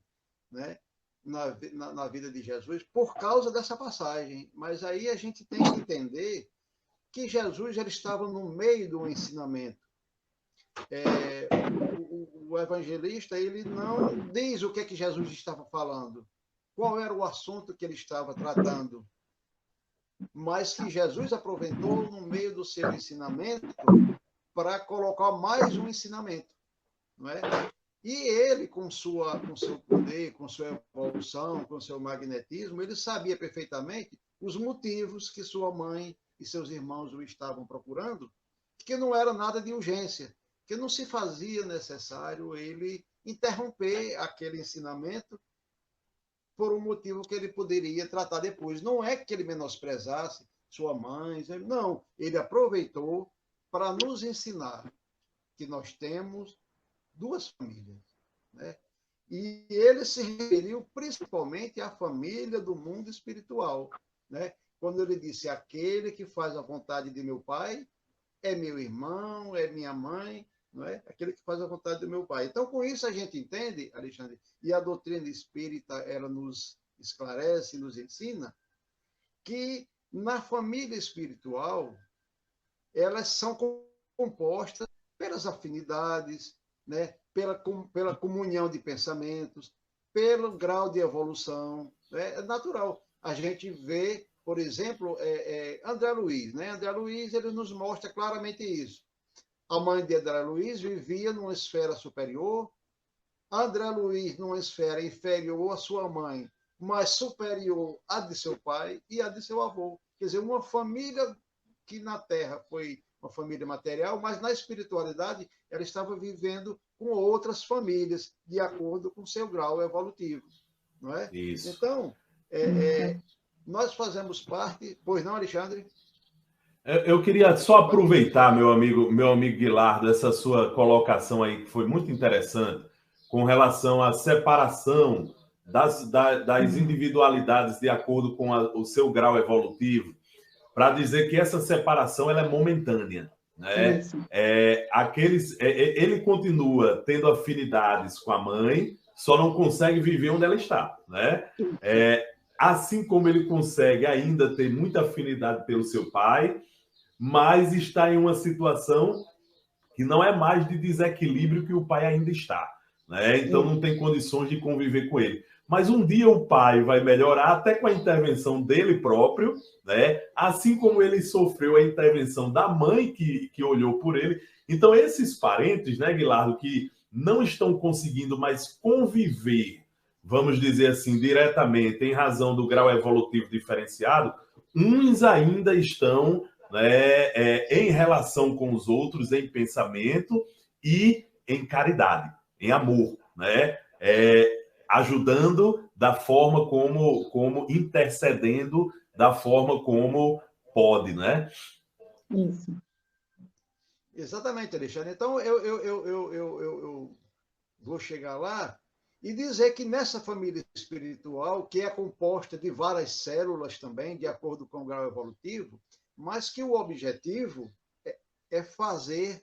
né, na vida de Jesus, por causa dessa passagem. Mas aí a gente tem que entender que Jesus já estava no meio do ensinamento. O evangelista ele não diz o que é que Jesus estava falando, qual era o assunto que ele estava tratando, mas que Jesus aproveitou no meio do seu ensinamento para colocar mais um ensinamento, não é? E ele, com seu poder, com sua evolução, com seu magnetismo, ele sabia perfeitamente os motivos que sua mãe e seus irmãos o estavam procurando, que não era nada de urgência, que não se fazia necessário ele interromper aquele ensinamento por um motivo que ele poderia tratar depois. Não é que ele menosprezasse sua mãe, não. Ele aproveitou para nos ensinar que nós temos duas famílias, né? E ele se referiu principalmente à família do mundo espiritual, né? Quando ele disse, aquele que faz a vontade de meu pai é meu irmão, é minha mãe, não é? Aquele que faz a vontade do meu pai. Então, com isso a gente entende, Alexandre, e a doutrina espírita, ela nos esclarece, nos ensina, que na família espiritual, elas são compostas pelas afinidades, né? pela comunhão de pensamentos, pelo grau de evolução. Né? É natural. A gente vê, por exemplo, André Luiz. Né? André Luiz ele nos mostra claramente isso. A mãe de André Luiz vivia numa esfera superior, André Luiz numa esfera inferior à sua mãe, mas superior à de seu pai e à de seu avô. Quer dizer, uma família que na Terra foi uma família material, mas na espiritualidade ela estava vivendo com outras famílias, de acordo com seu grau evolutivo. Não é?
Isso.
Então, nós fazemos parte... Pois não, Alexandre?
Eu queria só aproveitar, meu amigo Guilardo, essa sua colocação aí, que foi muito interessante, com relação à separação das individualidades de acordo com o seu grau evolutivo, para dizer que essa separação ela é momentânea. Né? Ele continua tendo afinidades com a mãe, só não consegue viver onde ela está. Né? Assim como ele consegue ainda ter muita afinidade pelo seu pai, mas está em uma situação que não é mais de desequilíbrio que o pai ainda está. Né? Então não tem condições de conviver com ele. Mas um dia o pai vai melhorar até com a intervenção dele próprio, né? Assim como ele sofreu a intervenção da mãe que olhou por ele. Então esses parentes, né, Guilardo, que não estão conseguindo mais conviver, vamos dizer assim, diretamente, em razão do grau evolutivo diferenciado, uns ainda estão, né, em relação com os outros, em pensamento e em caridade, em amor, né? Ajudando da forma como intercedendo da forma como pode, né?
Isso.
Exatamente, Alexandre. Então, eu vou chegar lá e dizer que nessa família espiritual, que é composta de várias células também, de acordo com o grau evolutivo, mas que o objetivo é fazermos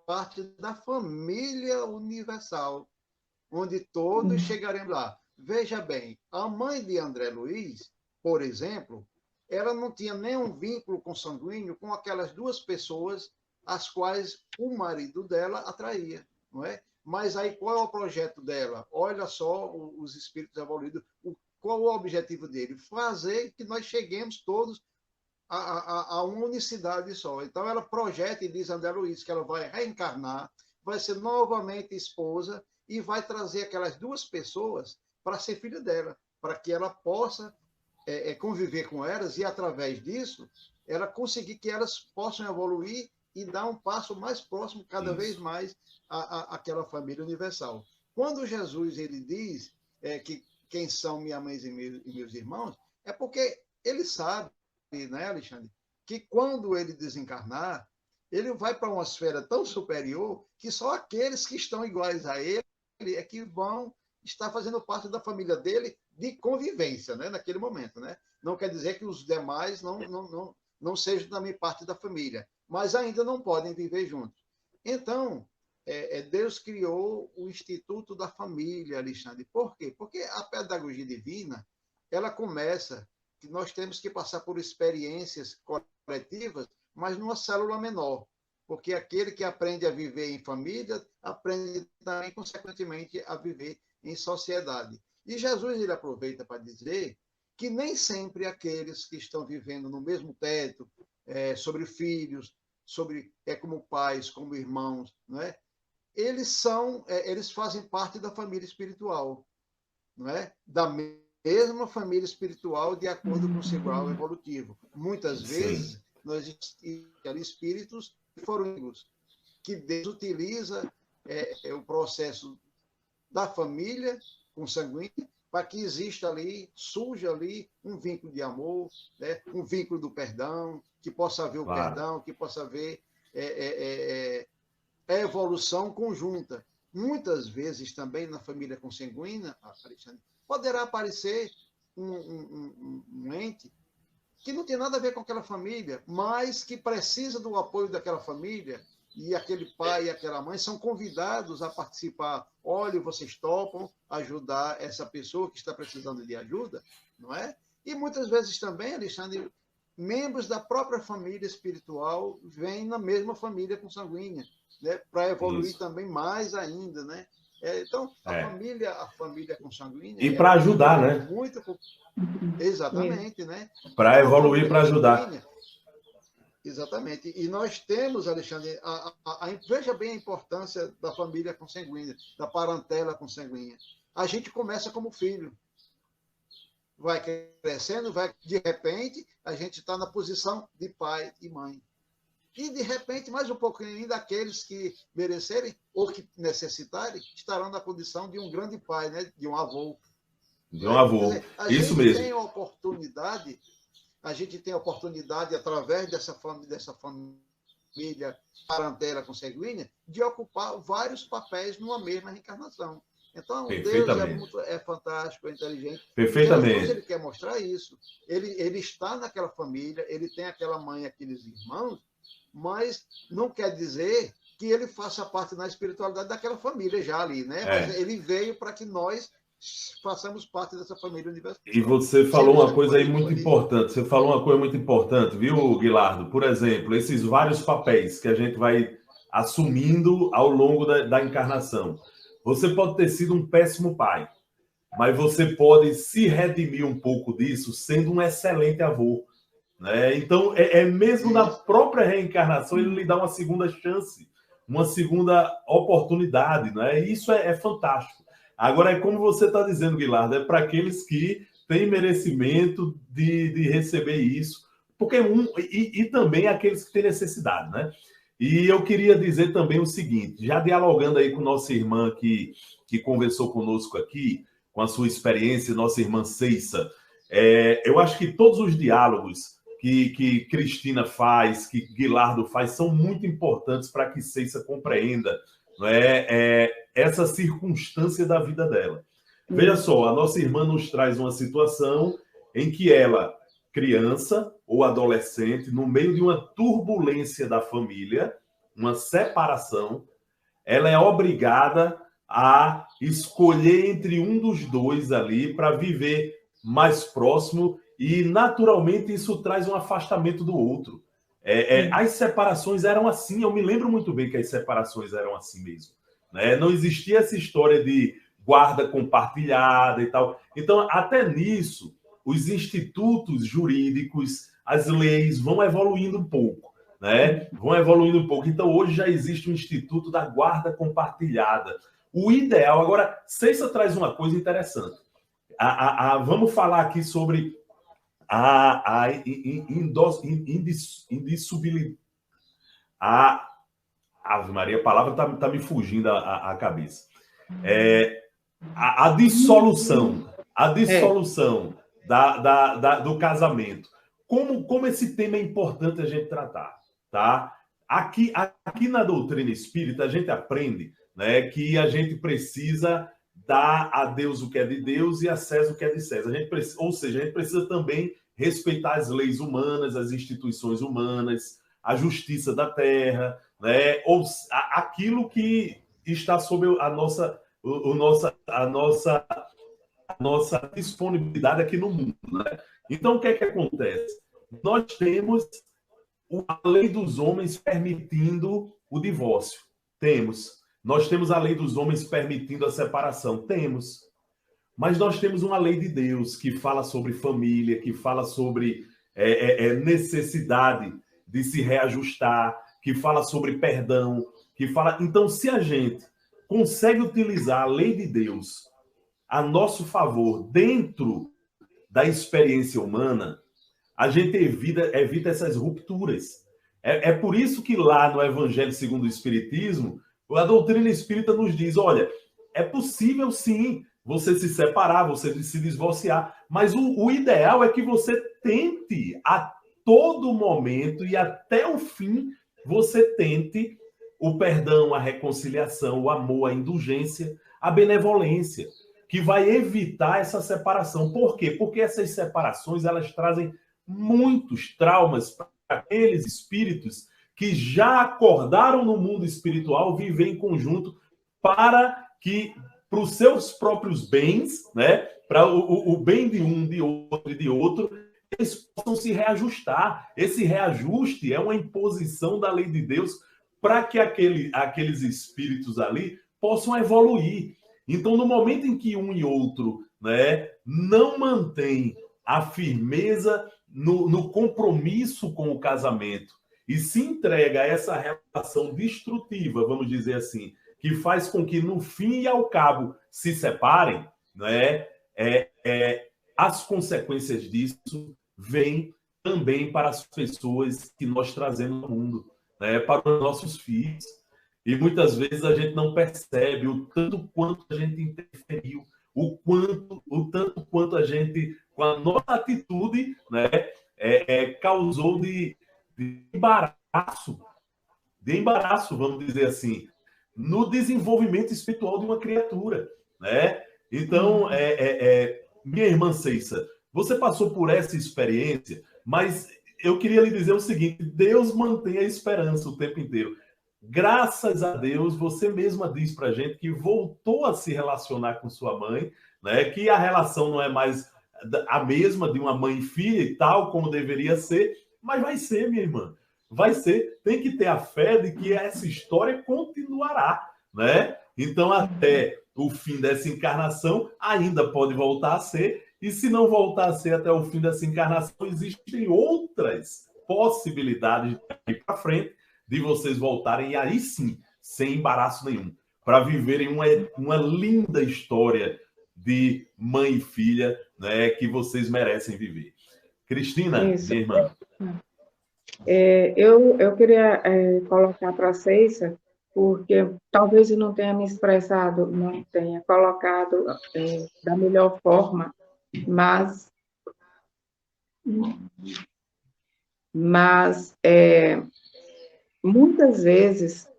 parte da família universal, onde todos chegaremos lá. Veja bem, a mãe de André Luiz, por exemplo, ela não tinha nenhum vínculo consanguíneo com aquelas duas pessoas as quais o marido dela atraía, não é? Mas aí qual é o projeto dela? Olha só os espíritos evoluídos, qual é o objetivo dele? Fazer que nós cheguemos todos a uma unicidade só. Então, ela projeta, e diz André Luiz, que ela vai reencarnar, vai ser novamente esposa e vai trazer aquelas duas pessoas para ser filha dela, para que ela possa conviver com elas e, através disso, ela conseguir que elas possam evoluir e dar um passo mais próximo, cada vez mais, àquela família universal. Quando Jesus ele diz que quem são minha mãe e meus irmãos, é porque ele sabe, né, Alexandre, que quando ele desencarnar, ele vai para uma esfera tão superior que só aqueles que estão iguais a ele é que vão estar fazendo parte da família dele de convivência, né, naquele momento, né? Não quer dizer que os demais não sejam também parte da família, mas ainda não podem viver juntos. Então, Deus criou o Instituto da Família, Alexandre. Por quê? Porque a pedagogia divina, ela começa que nós temos que passar por experiências coletivas, mas numa célula menor, porque aquele que aprende a viver em família, aprende também, consequentemente, a viver em sociedade. E Jesus ele aproveita para dizer que nem sempre aqueles que estão vivendo no mesmo teto, sobre filhos, como pais, como irmãos, não é? Eles fazem parte da família espiritual, não é? Da mesma família espiritual, de acordo com o seu grau evolutivo. Muitas vezes, nós existimos espíritos que foram amigos, que Deus utiliza o processo da família consanguínea para que exista ali, surja ali um vínculo de amor, né? Um vínculo do perdão, que possa haver o perdão, que possa haver a evolução conjunta. Muitas vezes também na família consanguínea, Alexandre, poderá aparecer um ente que não tem nada a ver com aquela família, mas que precisa do apoio daquela família, e aquele pai e aquela mãe são convidados a participar. Olha, vocês topam ajudar essa pessoa que está precisando de ajuda, não é? E muitas vezes também, Alexandre, membros da própria família espiritual vêm na mesma família consanguínea, né? Para evoluir também mais ainda, né? Então, a família consanguínea...
E para ajudar, né?
Muito... Exatamente, né?
Para evoluir, para ajudar.
Exatamente. E nós temos, Alexandre, veja bem a importância da família consanguínea, da parentela consanguínea. A gente começa como filho. Vai crescendo, de repente, a gente está na posição de pai e mãe. E, de repente, mais um pouquinho ainda, aqueles que merecerem ou que necessitarem, estarão na condição de um grande pai, né? De um avô.
De um avô. Dizer,
Isso mesmo. A gente tem a oportunidade, através dessa família parentela consanguínea, de ocupar vários papéis numa mesma reencarnação. Então, Deus é fantástico, é inteligente.
Perfeitamente.
Jesus, ele quer mostrar isso. Ele está naquela família, ele tem aquela mãe, aqueles irmãos, mas não quer dizer que ele faça parte na espiritualidade daquela família já ali, né? Mas ele veio para que nós façamos parte dessa família universal.
E você falou uma coisa aí muito importante. Você falou uma coisa muito importante, viu, Guilardo? Por exemplo, esses vários papéis que a gente vai assumindo ao longo da encarnação. Você pode ter sido um péssimo pai, mas você pode se redimir um pouco disso sendo um excelente avô, né? Então, mesmo na própria reencarnação, ele lhe dá uma segunda chance, uma segunda oportunidade, né? E isso é fantástico. Agora, é como você está dizendo, Guilardo, é para aqueles que têm merecimento de receber isso, porque e também aqueles que têm necessidade, né? E eu queria dizer também o seguinte, já dialogando aí com nossa irmã que conversou conosco aqui, com a sua experiência, nossa irmã Ceissa, eu acho que todos os diálogos que Cristina faz, que Guilardo faz, são muito importantes para que Ceissa compreenda, não é, essa circunstância da vida dela. Veja só, a nossa irmã nos traz uma situação em que ela, criança ou adolescente, no meio de uma turbulência da família, uma separação, ela é obrigada a escolher entre um dos dois ali para viver mais próximo e, naturalmente, isso traz um afastamento do outro. As separações eram assim, eu me lembro muito bem que as separações eram assim mesmo, né? Não existia essa história de guarda compartilhada e tal. Então, até nisso, os institutos jurídicos, as leis vão evoluindo um pouco, né? Vão evoluindo um pouco. Então, hoje já existe o Instituto da Guarda Compartilhada. O ideal... Agora, Ceissa traz uma coisa interessante. Vamos falar aqui sobre a indissolubilidade. Ave Maria, a palavra tá me fugindo a cabeça. A dissolução do casamento. Como esse tema é importante a gente tratar, tá? Aqui na doutrina espírita, a gente aprende, né, que a gente precisa dar a Deus o que é de Deus e a César o que é de César. Ou seja, a gente precisa também respeitar as leis humanas, as instituições humanas, a justiça da terra, né? Ou aquilo que está sob a nossa disponibilidade aqui no mundo, né? Então, o que é que acontece? Nós temos a lei dos homens permitindo o divórcio. Temos. Nós temos a lei dos homens permitindo a separação. Temos. Mas nós temos uma lei de Deus que fala sobre família, que fala sobre necessidade de se reajustar, que fala sobre perdão, que fala... Então, se a gente consegue utilizar a lei de Deus a nosso favor dentro da experiência humana, a gente evita essas rupturas. É por isso que lá no Evangelho segundo o Espiritismo, a doutrina espírita nos diz, olha, é possível sim você se separar, você se divorciar, mas o ideal é que você tente a todo momento e até o fim, você tente o perdão, a reconciliação, o amor, a indulgência, a benevolência, que vai evitar essa separação. Por quê? Porque essas separações, elas trazem muitos traumas para aqueles espíritos que já acordaram no mundo espiritual viver em conjunto para os seus próprios bens, né? Para o bem de um, de outro e de outro, eles possam se reajustar. Esse reajuste é uma imposição da lei de Deus para que aqueles espíritos ali possam evoluir. Então, no momento em que um e outro, né, não mantém a firmeza no compromisso com o casamento e se entrega a essa relação destrutiva, vamos dizer assim, que faz com que, no fim e ao cabo, se separem, né, as consequências disso vêm também para as pessoas que nós trazemos no mundo, né, para os nossos filhos. E muitas vezes a gente não percebe o tanto quanto a gente interferiu, o tanto quanto a gente, com a nossa atitude, né, causou de embaraço, vamos dizer assim, no desenvolvimento espiritual de uma criatura, né? Então, minha irmã Ceissa, você passou por essa experiência, mas eu queria lhe dizer o seguinte: Deus mantém a esperança o tempo inteiro. Graças a Deus, você mesma diz para a gente que voltou a se relacionar com sua mãe, né? Que a relação não é mais a mesma de uma mãe e filha e tal, como deveria ser, mas vai ser, minha irmã. Vai ser. Tem que ter a fé de que essa história continuará, né? Então, até o fim dessa encarnação, ainda pode voltar a ser, e se não voltar a ser até o fim dessa encarnação, existem outras possibilidades daqui para frente de vocês voltarem, e aí sim, sem embaraço nenhum, para viverem uma linda história de mãe e filha, né, que vocês merecem viver. Cristina,
Isso.
Minha irmã.
Eu queria colocar para a Ceissa, porque talvez eu não tenha me expressado, não tenha colocado da melhor forma, mas muitas vezes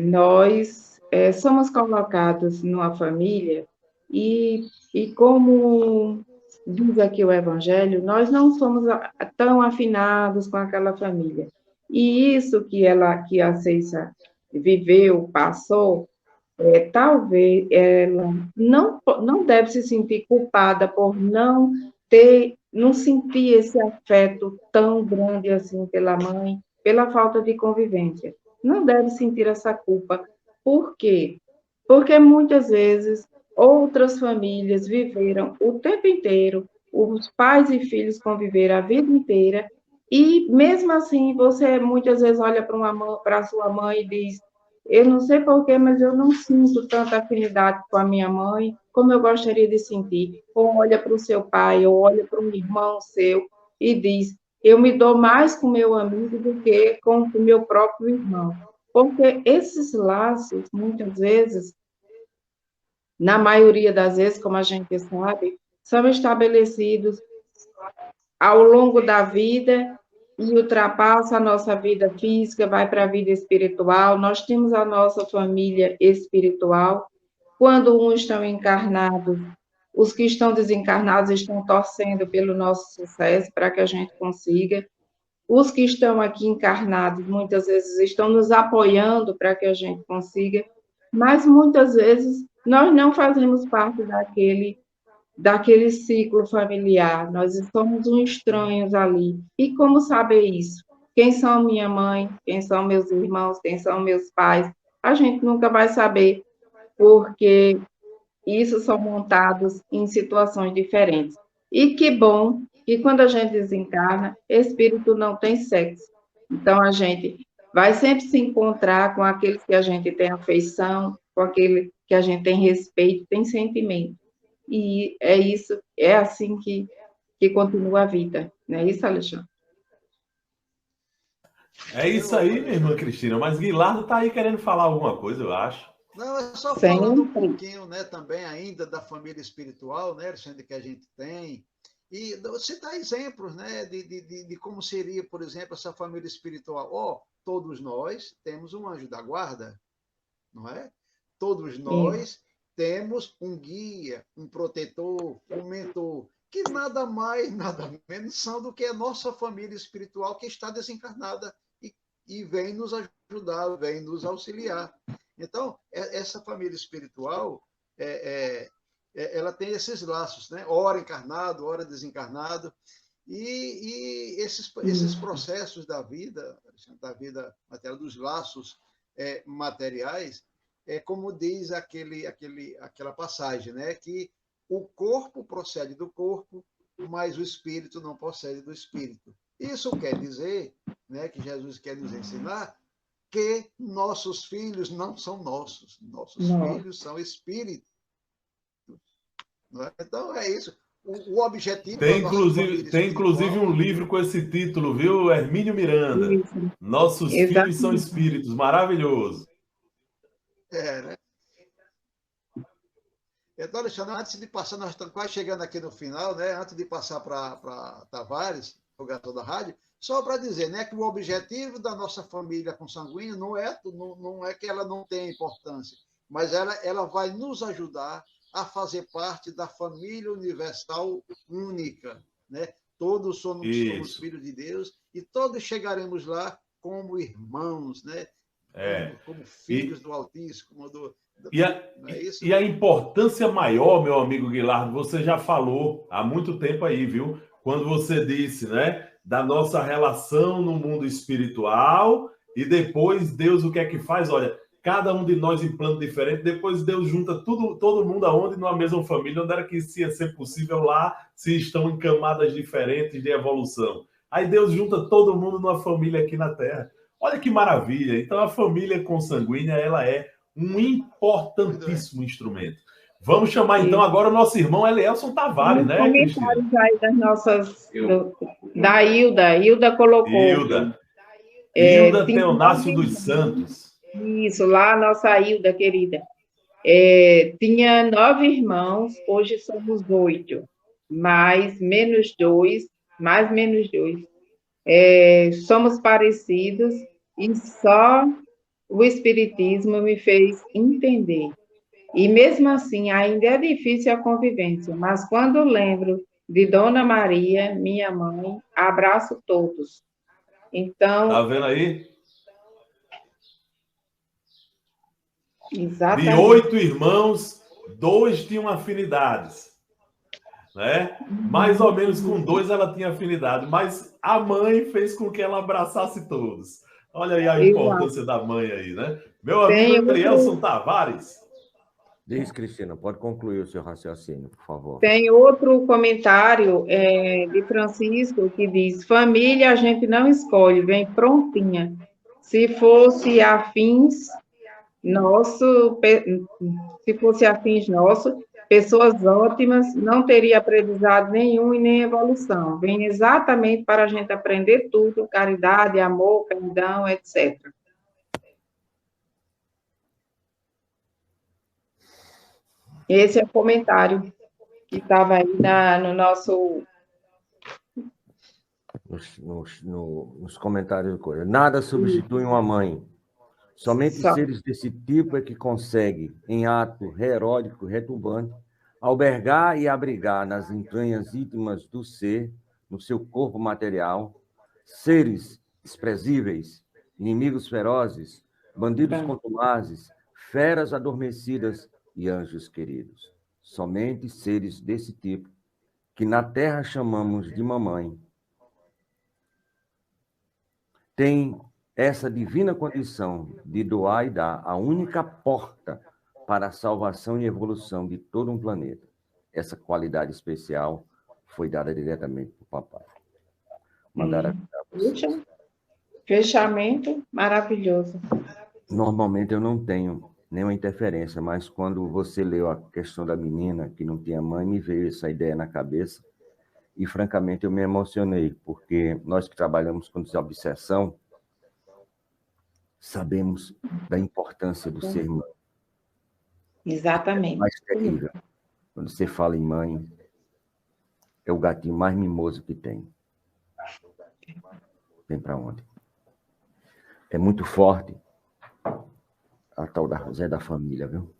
nós somos colocados numa família e como diz aqui o Evangelho, nós não somos tão afinados com aquela família. E isso que a Ceissa viveu, passou, talvez ela não deve se sentir culpada por não sentir esse afeto tão grande assim pela mãe, pela falta de convivência. Não deve sentir essa culpa. Por quê? Porque muitas vezes outras famílias viveram o tempo inteiro os pais e filhos conviveram a vida inteira, e mesmo assim você muitas vezes olha para a sua mãe e diz: eu não sei porquê, mas eu não sinto tanta afinidade com a minha mãe como eu gostaria de sentir. Ou olha para o seu pai, ou olha para um irmão seu e diz: eu me dou mais com meu amigo do que com o meu próprio irmão. Porque esses laços, muitas vezes, na maioria das vezes, como a gente sabe, são estabelecidos ao longo da vida e ultrapassa a nossa vida física, vai para a vida espiritual. Nós temos a nossa família espiritual. Quando uns estão encarnados, os que estão desencarnados estão torcendo pelo nosso sucesso, para que a gente consiga. Os que estão aqui encarnados, muitas vezes, estão nos apoiando para que a gente consiga, mas muitas vezes nós não fazemos parte daquele ciclo familiar, nós somos uns estranhos ali. E como saber isso? Quem são minha mãe, quem são meus irmãos, quem são meus pais? A gente nunca vai saber, porque isso são montados em situações diferentes. E que bom que quando a gente desencarna, espírito não tem sexo. Então, a gente vai sempre se encontrar com aqueles que a gente tem afeição, com aquele que a gente tem respeito, tem sentimento. E é isso, é assim que continua a vida. Não é isso, Alexandre?
É isso aí, minha irmã Cristina. Mas Guilardo está aí querendo falar alguma coisa, eu acho.
Não, é só falando um pouquinho, né, também ainda da família espiritual, né, Alexandre, que a gente tem. E citar exemplos, né, de como seria, por exemplo, essa família espiritual. Todos nós temos um anjo da guarda, não é? Todos nós temos um guia, um protetor, um mentor, que nada mais, nada menos são do que a nossa família espiritual que está desencarnada e vem nos ajudar, vem nos auxiliar. Então, essa família espiritual, ela tem esses laços, né? Ora encarnado, ora desencarnado, e esses processos da vida material, dos laços materiais, como diz aquela passagem, né? Que o corpo procede do corpo, mas o espírito não procede do espírito. Isso quer dizer, né, que Jesus quer nos ensinar que nossos filhos não são nossos filhos são espíritos. Então, é isso. O objetivo...
Tem inclusive um livro com esse título, viu, Hermínio Miranda? Isso. Nossos filhos são espíritos. Maravilhoso.
Né? Então, Alexandre, antes de passar, nós estamos quase chegando aqui no final, né? Antes de passar para Tavares, o gato da rádio, só para dizer, né, que o objetivo da nossa família consanguínea não é que ela não tenha importância, mas ela vai nos ajudar a fazer parte da família universal única, né? Todos somos filhos de Deus e todos chegaremos lá como irmãos, né? Como filhos do Altíssimo.
E a importância maior, meu amigo Guilardo, você já falou há muito tempo aí, viu? Quando você disse, né, da nossa relação no mundo espiritual e depois Deus o que é que faz? Olha, cada um de nós em plano diferente, depois Deus junta todo mundo aonde? Numa mesma família, onde era que isso ia ser possível lá, se estão em camadas diferentes de evolução. Aí Deus junta todo mundo numa família aqui na Terra. Olha que maravilha! Então a família consanguínea, ela é um importantíssimo instrumento. Vamos chamar então agora o nosso irmão Elielson Tavares, né, Cristina?
Aí das nossas... Da Hilda. Hilda colocou.
Hilda Teonácio dos Santos.
Isso, lá a nossa Hilda, querida. Tinha 9 irmãos, hoje somos 8. Mais menos 2. Somos parecidos e só o Espiritismo me fez entender. E mesmo assim, ainda é difícil a convivência, mas quando lembro de Dona Maria, minha mãe, abraço todos. Então...
Tá vendo aí?
Exatamente.
De 8 irmãos, 2 tinham afinidades. Né? Mais ou menos com 2 ela tinha afinidade, mas a mãe fez com que ela abraçasse todos. Olha aí a importância da mãe aí, né? Meu amigo Elielson Tavares.
Diz, Cristina, pode concluir o seu raciocínio, por favor.
Tem outro comentário de Francisco que diz: família a gente não escolhe, vem prontinha. Se fosse afins nosso, pessoas ótimas, não teria aprendizado nenhum e nem evolução. Vem exatamente para a gente aprender tudo, caridade, amor, perdão, etc. Esse é o comentário que estava aí no nosso...
Nos comentários. Nada substitui uma mãe. Somente seres desse tipo é que conseguem, em ato heróico, retumbante, albergar e abrigar nas entranhas íntimas do ser, no seu corpo material, seres desprezíveis, inimigos ferozes, bandidos contumazes, feras adormecidas e anjos queridos. Somente seres desse tipo, que na terra chamamos de mamãe, têm essa divina condição de doar e dar a única porta para a salvação e evolução de todo um planeta. Essa qualidade especial foi dada diretamente para o papai. Mandaram
Fechamento maravilhoso.
Normalmente eu não tenho nenhuma interferência, mas quando você leu a questão da menina que não tinha mãe, me veio essa ideia na cabeça e, francamente, eu me emocionei, porque nós que trabalhamos com desobsessão sabemos da importância do ser mãe.
Exatamente.
É mais terrível. Quando você fala em mãe, é o gatinho mais mimoso que tem. Vem para onde? É muito forte a tal da Zé da família, viu?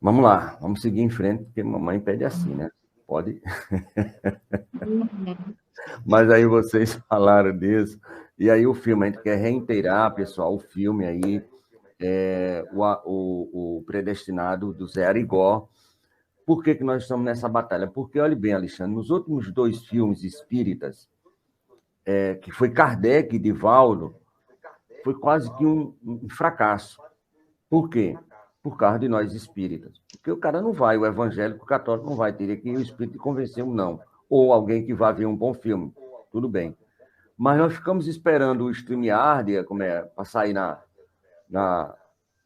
Vamos lá, vamos seguir em frente, porque mamãe pede assim, né? Pode. Mas aí vocês falaram disso. E aí o filme, a gente quer reiterar, pessoal, o filme aí, o Predestinado, do Zé Arigó. Por que nós estamos nessa batalha? Porque, olhe bem, Alexandre, nos últimos 2 filmes espíritas, que foi Kardec e Divaldo, foi quase que um fracasso. Por quê? Por causa de nós espíritas. Porque o cara não vai, o evangélico, o católico não vai, teria que o espírito convencer um não. Ou alguém que vá ver um bom filme, tudo bem. Mas nós ficamos esperando o StreamYard, para sair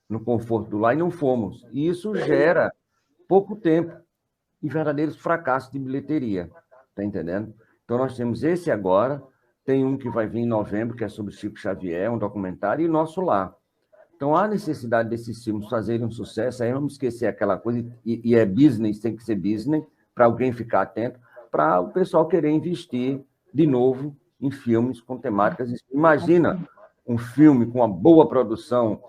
no conforto do lar, e não fomos. E isso gera pouco tempo e verdadeiros fracassos de bilheteria. Está entendendo? Então, nós temos esse agora, tem um que vai vir em novembro, que é sobre Chico Xavier, um documentário, e Nosso Lar. Então, há necessidade desses filmes fazerem um sucesso, aí vamos esquecer aquela coisa, e é business, tem que ser business, para alguém ficar atento, para o pessoal querer investir de novo em filmes com temáticas. Imagina um filme com uma boa produção,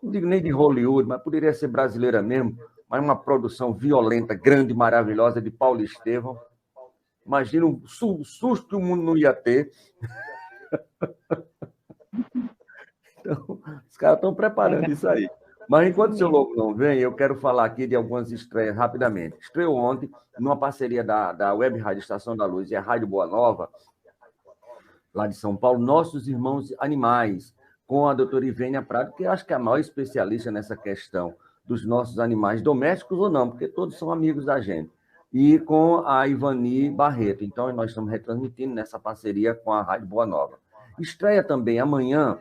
não digo nem de Hollywood, mas poderia ser brasileira mesmo, mas uma produção violenta, grande, maravilhosa, de Paulo Estevam. Imagina o susto que o mundo não ia ter. Então, os caras estão preparando isso aí. Mas, enquanto o seu logo não vem, eu quero falar aqui de algumas estreias rapidamente. Estreou ontem, numa parceria da Web Rádio Estação da Luz e a Rádio Boa Nova, lá de São Paulo, Nossos Irmãos Animais, com a doutora Ivênia Prado, que eu acho que é a maior especialista nessa questão dos nossos animais domésticos ou não, porque todos são amigos da gente. E com a Ivani Barreto. Então, nós estamos retransmitindo nessa parceria com a Rádio Boa Nova. Estreia também amanhã,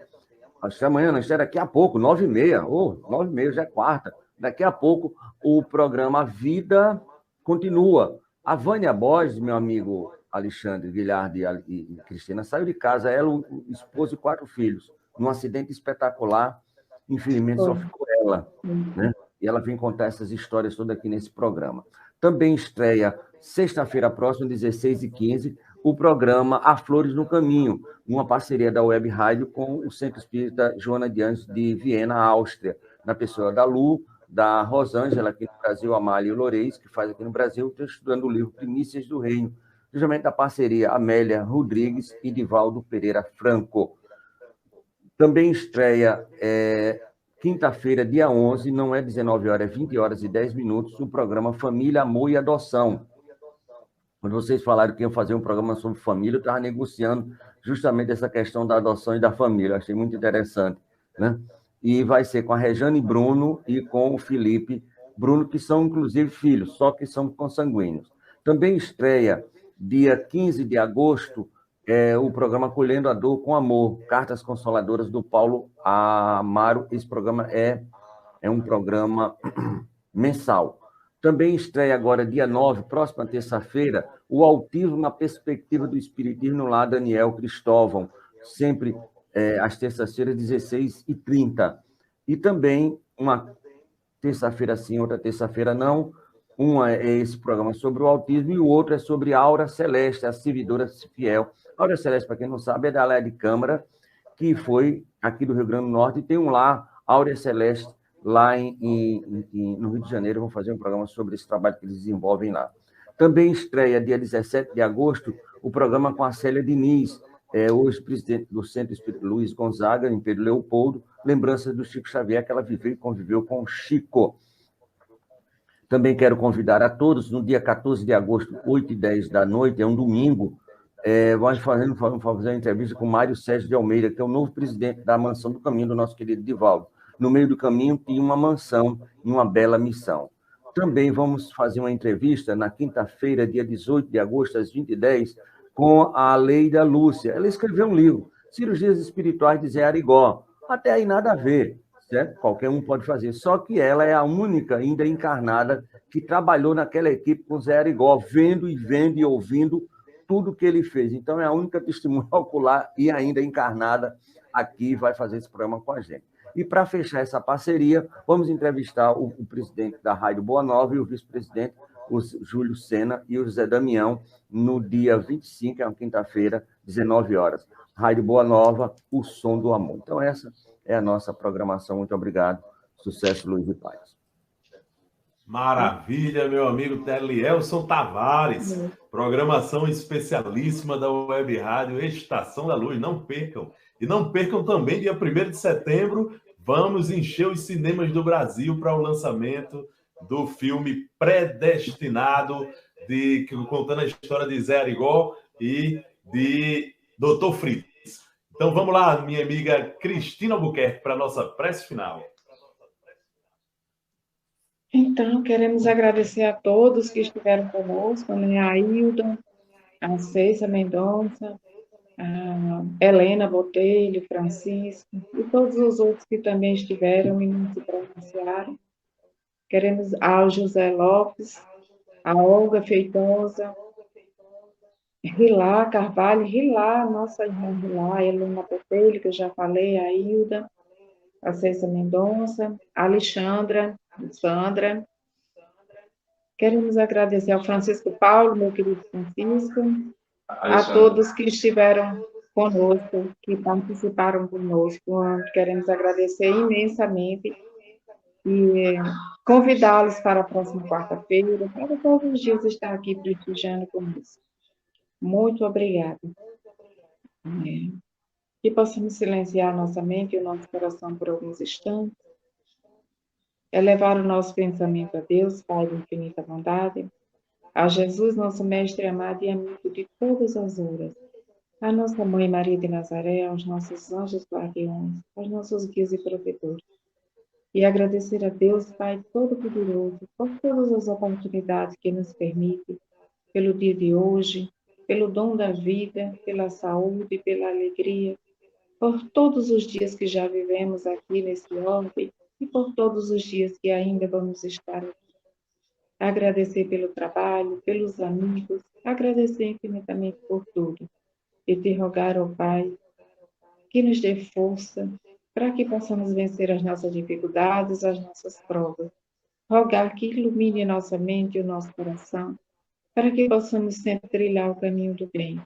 acho que amanhã, não, estreia daqui a pouco, 9h30. 9h30, já é quarta. Daqui a pouco, o programa Vida Continua. A Vânia Borges, meu amigo Alexandre Guilherme e Cristina, saiu de casa, ela, o esposo e 4 filhos, num acidente espetacular. Infelizmente, só ficou ela, né? E ela vem contar essas histórias todas aqui nesse programa. Também estreia, sexta-feira próxima, 16h15, o programa A Flores no Caminho, uma parceria da Web Rádio com o Centro Espírita Joana de Anjos de Viena, Áustria, na pessoa da Lu, da Rosângela, aqui no Brasil, Amália Loureis, que faz aqui no Brasil, está estudando o livro Primícias do Reino, justamente da parceria Amélia Rodrigues e Divaldo Pereira Franco. Também estreia quinta-feira, dia 11, não é 19h, é 20h10, o programa Família, Amor e Adoção. Quando vocês falaram que iam fazer um programa sobre família, eu estava negociando justamente essa questão da adoção e da família. Achei muito interessante, né? E vai ser com a Rejane Bruno e com o Felipe Bruno, que são, inclusive, filhos, só que são consanguíneos. Também estreia, dia 15 de agosto, o programa Colhendo a Dor com Amor, Cartas Consoladoras do Paulo Amaro. Esse programa é um programa mensal. Também estreia agora, dia 9, próxima terça-feira, o Autismo na Perspectiva do Espiritismo, lá Daniel Cristóvão, sempre às terças-feiras, 16h30. E também, uma terça-feira sim, outra terça-feira não, uma é esse programa sobre o autismo e o outro é sobre a Aura Celeste, a servidora fiel. A Aura Celeste, para quem não sabe, é da Léa de Câmara, que foi aqui do Rio Grande do Norte, e tem um lá, Aura Celeste, lá no Rio de Janeiro. Vão fazer um programa sobre esse trabalho que eles desenvolvem lá. Também estreia, dia 17 de agosto, o programa com a Célia Diniz, hoje presidente do Centro Espírita Luiz Gonzaga, em Pedro Leopoldo, lembranças do Chico Xavier, que ela viveu e conviveu com o Chico. Também quero convidar a todos, no dia 14 de agosto, 8h10 da noite, é um domingo, vamos fazer uma entrevista com Mário Sérgio de Almeida, que é o novo presidente da Mansão do Caminho, do nosso querido Divaldo. No meio do caminho tinha uma mansão e uma bela missão. Também vamos fazer uma entrevista na quinta-feira, dia 18 de agosto, às 20h10, com a Leida Lúcia. Ela escreveu um livro, Cirurgias Espirituais de Zé Arigó. Até aí nada a ver, certo? Qualquer um pode fazer. Só que ela é a única ainda encarnada que trabalhou naquela equipe com Zé Arigó, vendo e ouvindo tudo que ele fez. Então, é a única testemunha ocular e ainda encarnada aqui, vai fazer esse programa com a gente. E, para fechar essa parceria, vamos entrevistar o presidente da Rádio Boa Nova e o vice-presidente, o Júlio Sena e o José Damião, no dia 25, é uma quinta-feira, 19h. Rádio Boa Nova, o som do amor. Então, essa é a nossa programação. Muito obrigado. Sucesso, luz e paz.
Maravilha, meu amigo Telielson Tavares. Programação especialíssima da Web Rádio Estação da Luz. Não percam. E não percam também, dia 1º de setembro, vamos encher os cinemas do Brasil para o lançamento do filme Predestinado, contando a história de Zé Arigó e de Dr. Fritz. Então vamos lá, minha amiga Cristina Albuquerque, para a nossa prece final.
Então, queremos agradecer a todos que estiveram conosco, né? A Hilda, a Ceisa Mendonça, a Helena Botelho, Francisco, e todos os outros que também estiveram e não se pronunciaram. Queremos ao José Lopes, a Olga Feitosa, Rilá Carvalho, nossa irmã Rilá, a Helena Botelho, que eu já falei, a Hilda, a César Mendonça, a Alexandra, a Sandra. Queremos agradecer ao Francisco Paulo, meu querido Francisco, a todos que estiveram conosco, que participaram conosco. Queremos agradecer imensamente e convidá-los para a próxima quarta-feira, para todos os dias estar aqui prestigiando conosco. Muito obrigada. Que possamos silenciar nossa mente e o nosso coração por alguns instantes, elevar o nosso pensamento a Deus, Pai de infinita bondade, a Jesus, nosso Mestre amado e amigo de todas as horas, a nossa Mãe Maria de Nazaré, aos nossos anjos guardiões, aos nossos guias e protetores. E agradecer a Deus, Pai Todo-Poderoso, por todas as oportunidades que nos permite, pelo dia de hoje, pelo dom da vida, pela saúde, pela alegria, por todos os dias que já vivemos aqui nesse orbe e por todos os dias que ainda vamos estar aqui. Agradecer pelo trabalho, pelos amigos, agradecer infinitamente por tudo. E te rogar, ó Pai, que nos dê força para que possamos vencer as nossas dificuldades, as nossas provas. Rogar que ilumine nossa mente e o nosso coração, para que possamos sempre trilhar o caminho do bem.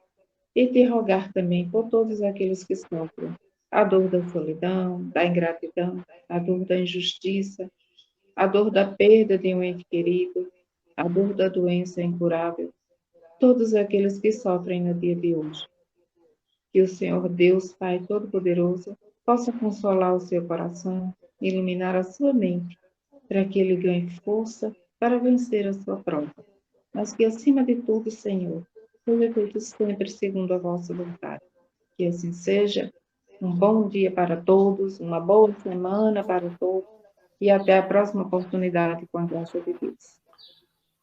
E te rogar também por todos aqueles que sofrem a dor da solidão, da ingratidão, a dor da injustiça, a dor da perda de um ente querido, a dor da doença incurável, todos aqueles que sofrem no dia de hoje. Que o Senhor Deus, Pai Todo-Poderoso, possa consolar o seu coração, iluminar a sua mente, para que ele ganhe força para vencer a sua prova. Mas que, acima de tudo, Senhor, seja feito sempre segundo a vossa vontade. Que assim seja. Um bom dia para todos, uma boa semana para todos, e até a próxima oportunidade com a graça de Deus.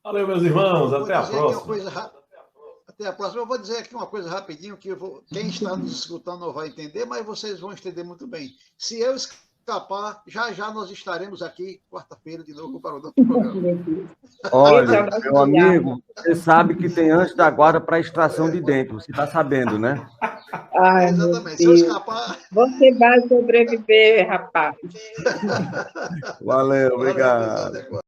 Valeu, meus irmãos. Até a próxima.
Até a próxima. Eu vou dizer aqui uma coisa rapidinho, que quem está nos escutando não vai entender, mas vocês vão entender muito bem. Se eu escapar, já nós estaremos aqui quarta-feira de novo para o nosso programa.
Olha, meu amigo, você sabe que tem anjo da guarda para extração de dentro. Você está sabendo, né?
Ai,
exatamente. Se eu escapar...
Você vai sobreviver, rapaz.
Valeu, obrigado.